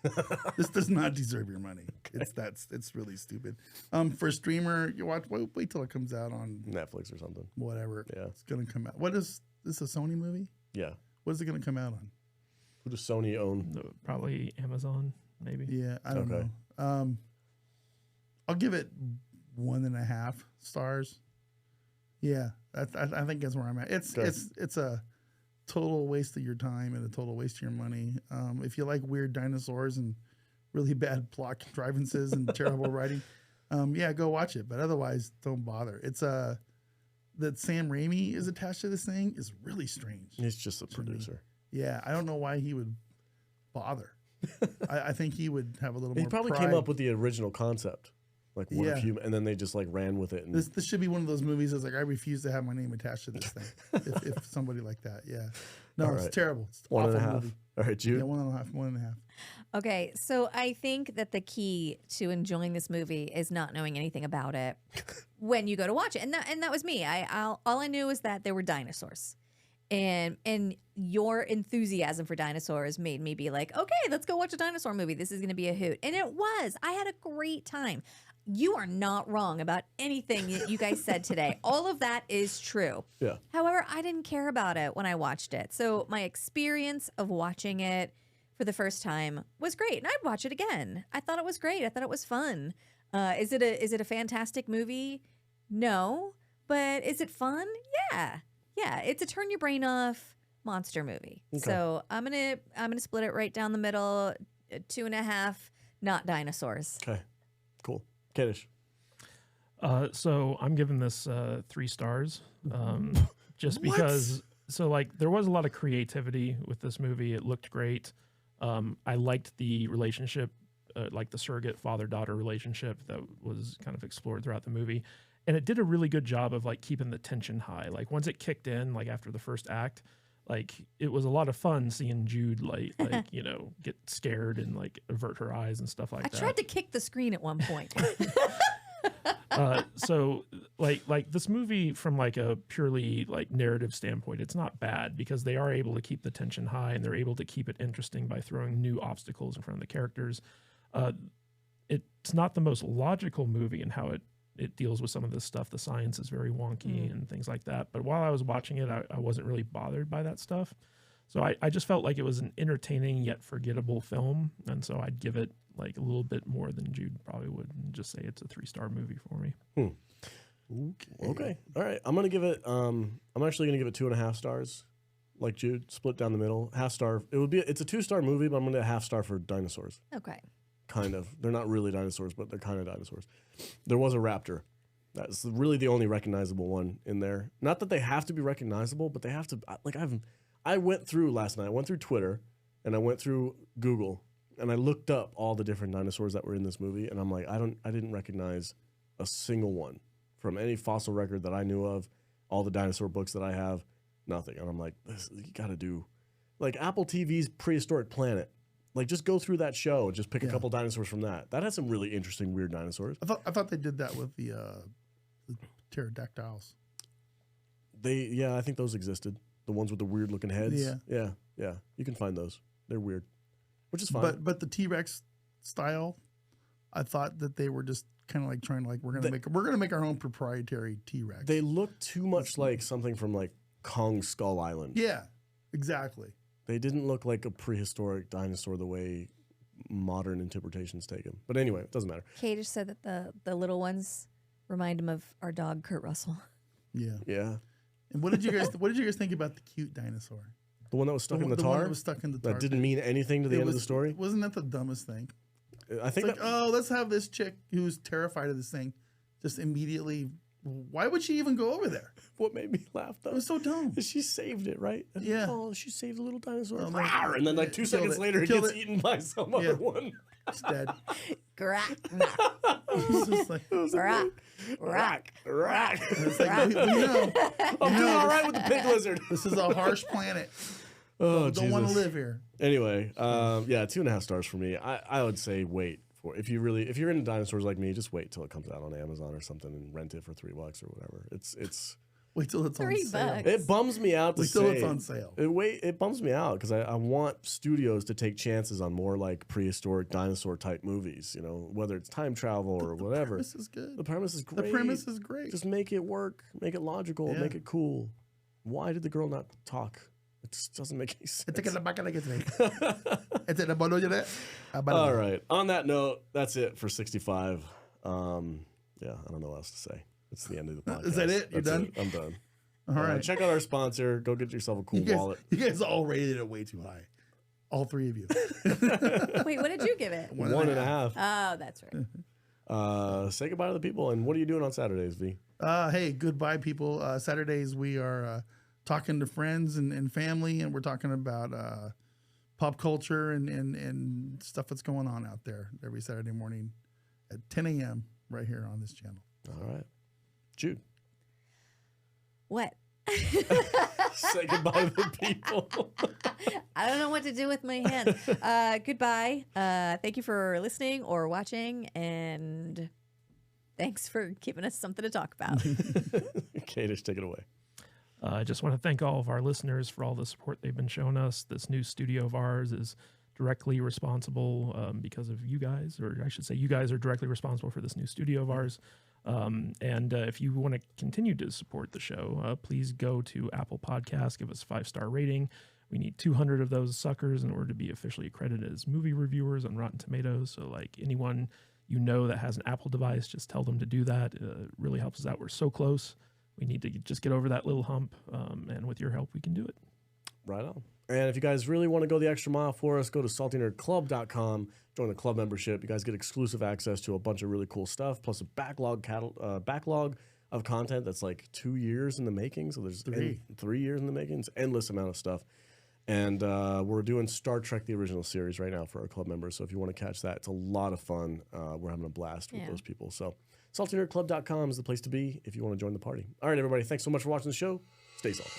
Speaker 1: this does not deserve your money. It's really stupid. For a streamer, you wait till it comes out on
Speaker 3: Netflix or something.
Speaker 1: whatever.
Speaker 3: Yeah.
Speaker 1: It's gonna come out. What is this? A Sony movie?
Speaker 3: Yeah.
Speaker 1: What is it gonna come out on?
Speaker 3: Who does Sony own?
Speaker 5: Probably Amazon, maybe.
Speaker 1: Yeah, I don't
Speaker 3: Okay.
Speaker 1: know. I'll give it 1.5 stars. Yeah, I think that's where I'm at. It's a total waste of your time and a total waste of your money. If you like weird dinosaurs and really bad plot contrivances and terrible writing, yeah, go watch it. But otherwise, don't bother. It's that Sam Raimi is attached to this thing is really strange.
Speaker 3: He's just a producer.
Speaker 1: Yeah, I don't know why he would bother. I think he would have a little more.
Speaker 3: He probably
Speaker 1: pride.
Speaker 3: came up with the original concept. Like what
Speaker 1: Yeah.
Speaker 3: if you, and then they just like ran with it. And
Speaker 1: This should be one of those movies that's like I refuse to have my name attached to this thing. if somebody like that, yeah, no,
Speaker 3: All
Speaker 1: it's
Speaker 3: right.
Speaker 1: terrible. It's an
Speaker 3: 1.5.
Speaker 1: awful movie.
Speaker 3: All right, Jude.
Speaker 1: Yeah, 1.5, 1.5.
Speaker 2: Okay, so I think that the key to enjoying this movie is not knowing anything about it when you go to watch it, and that was me. All I knew was that there were dinosaurs, and your enthusiasm for dinosaurs made me be like, okay, let's go watch a dinosaur movie. This is going to be a hoot, and it was. I had a great time. You are not wrong about anything that you guys said today. All of that is true.
Speaker 3: Yeah.
Speaker 2: However, I didn't care about it when I watched it. So my experience of watching it for the first time was great, and I'd watch it again. I thought it was great. I thought it was fun. Is it a fantastic movie? No, but is it fun? Yeah, it's a turn your brain off monster movie.
Speaker 3: Okay.
Speaker 2: So I'm gonna split it right down the middle, 2.5, not dinosaurs.
Speaker 3: Okay. Cool. Kiddish.
Speaker 5: So I'm giving this 3 stars, just because. So like there was a lot of creativity with this movie. It looked great. I liked the relationship, like the surrogate father-daughter relationship that was kind of explored throughout the movie, and it did a really good job of like keeping the tension high. Like once it kicked in, like after the first act, like it was a lot of fun seeing Jude like get scared and like avert her eyes and stuff like
Speaker 2: I
Speaker 5: that.
Speaker 2: tried to kick the screen at one point.
Speaker 5: So like this movie from like a purely like narrative standpoint, it's not bad because they are able to keep the tension high and they're able to keep it interesting by throwing new obstacles in front of the characters. It's not the most logical movie in how it deals with some of this stuff. The science is very wonky and things like that. But while I was watching it, I wasn't really bothered by that stuff. So I just felt like it was an entertaining yet forgettable film. And so I'd give it like a little bit more than Jude probably would and just say it's a 3-star movie for me.
Speaker 3: Okay. All right. I'm gonna give it. I'm actually gonna give it 2.5 stars, like Jude, split down the middle. Half star. It's a 2-star movie, but I'm gonna half star for dinosaurs.
Speaker 2: Okay.
Speaker 3: Kind of. They're not really dinosaurs, but they're kind of dinosaurs. There was a raptor. That's really the only recognizable one in there. Not that they have to be recognizable, but they have to. Like I went through last night. I went through Twitter, and I went through Google, and I looked up all the different dinosaurs that were in this movie, and I'm like, I didn't recognize a single one from any fossil record that I knew of, all the dinosaur books that I have, nothing. And I'm like, you got to do like Apple TV's Prehistoric Planet. Like, just go through that show and just pick a couple dinosaurs from that. That has some really interesting, weird dinosaurs.
Speaker 1: I thought they did that with the pterodactyls.
Speaker 3: I think those existed. The ones with the weird looking heads. Yeah. You can find those. They're weird, which is fine.
Speaker 1: But the T-Rex style, I thought that they were just kind of like trying to like we're gonna make our own proprietary T-Rex.
Speaker 3: They look too much like something from like Kong Skull Island.
Speaker 1: Yeah, exactly.
Speaker 3: They didn't look like a prehistoric dinosaur the way modern interpretations take them. But anyway, it doesn't matter.
Speaker 2: Kay just said that the little ones remind him of our dog Kurt Russell.
Speaker 1: Yeah.
Speaker 3: Yeah.
Speaker 1: And what did you guys think about the cute dinosaur?
Speaker 3: The one that was stuck in the tar?
Speaker 1: The one that was stuck in the tar.
Speaker 3: That didn't mean anything to the end of the story?
Speaker 1: Wasn't that the dumbest thing?
Speaker 3: I think
Speaker 1: it's like, let's have this chick who's terrified of this thing just immediately. Why would she even go over there?
Speaker 3: What made me laugh, though?
Speaker 1: It was so dumb.
Speaker 3: Is she saved it, right?
Speaker 1: Yeah.
Speaker 3: Oh, she saved a little dinosaur.
Speaker 1: Rawr,
Speaker 3: and then like 2 seconds later, it gets eaten by some other one.
Speaker 1: It's dead.
Speaker 2: Grack.
Speaker 1: It's just like,
Speaker 2: Rack.
Speaker 1: it's like, I'm
Speaker 3: doing all right with the pig lizard.
Speaker 1: This is a harsh planet.
Speaker 3: Oh,
Speaker 1: don't want to live here.
Speaker 3: Anyway, 2.5 stars for me. I would say wait for if you're into dinosaurs like me, just wait till it comes out on Amazon or something and rent it for $3 or whatever. It's
Speaker 1: wait till it's on sale.
Speaker 2: $3.
Speaker 3: It bums me out to
Speaker 1: Wait till it's on sale.
Speaker 3: It bums me out because I want studios to take chances on more like prehistoric dinosaur type movies. You know, whether it's time travel or whatever.
Speaker 1: The premise is good.
Speaker 3: The premise is great.
Speaker 1: The premise is great.
Speaker 3: Just make it work. Make it logical.
Speaker 1: Yeah.
Speaker 3: Make it cool. Why did the girl not talk? It just doesn't make any sense. All right. On that note, that's it for 65. I don't know what else to say. It's the end of the podcast.
Speaker 1: Is that it? You're done?
Speaker 3: I'm done.
Speaker 1: All right.
Speaker 3: Check out our sponsor. Go get yourself a cool wallet.
Speaker 1: You guys all rated it way too high. All three of you.
Speaker 2: Wait, what did you give it?
Speaker 3: 1.5.
Speaker 2: Oh, that's right.
Speaker 3: Say goodbye to the people. And what are you doing on Saturdays, V?
Speaker 1: Hey, goodbye, people. Saturdays we are talking to friends and family, and we're talking about pop culture and stuff that's going on out there every Saturday morning at 10 a.m. right here on this channel.
Speaker 3: All right. Jude.
Speaker 2: What?
Speaker 3: Say goodbye to the people.
Speaker 2: I don't know what to do with my hands. Goodbye. Thank you for listening or watching, and thanks for giving us something to talk about.
Speaker 3: Kadish, take it away.
Speaker 5: I just want to thank all of our listeners for all the support they've been showing us. This new studio of ours is directly responsible because of you guys, or I should say you guys are directly responsible for this new studio of ours. And if you want to continue to support the show, please go to Apple Podcasts, give us a 5-star rating. We need 200 of those suckers in order to be officially accredited as movie reviewers on Rotten Tomatoes. So like anyone you know that has an Apple device, just tell them to do that. It really helps us out. We're so close. We need to just get over that little hump. And with your help, we can do it.
Speaker 3: Right on. And if you guys really want to go the extra mile for us, go to saltynerdclub.com, join the club membership. You guys get exclusive access to a bunch of really cool stuff, plus a backlog of content that's like 2 years in the making. So there's 3 years in the making. It's an endless amount of stuff. And we're doing Star Trek, the original series right now for our club members. So if you want to catch that, it's a lot of fun. We're having a blast with those people. So saltynerdclub.com is the place to be if you want to join the party. All right, everybody. Thanks so much for watching the show. Stay salty.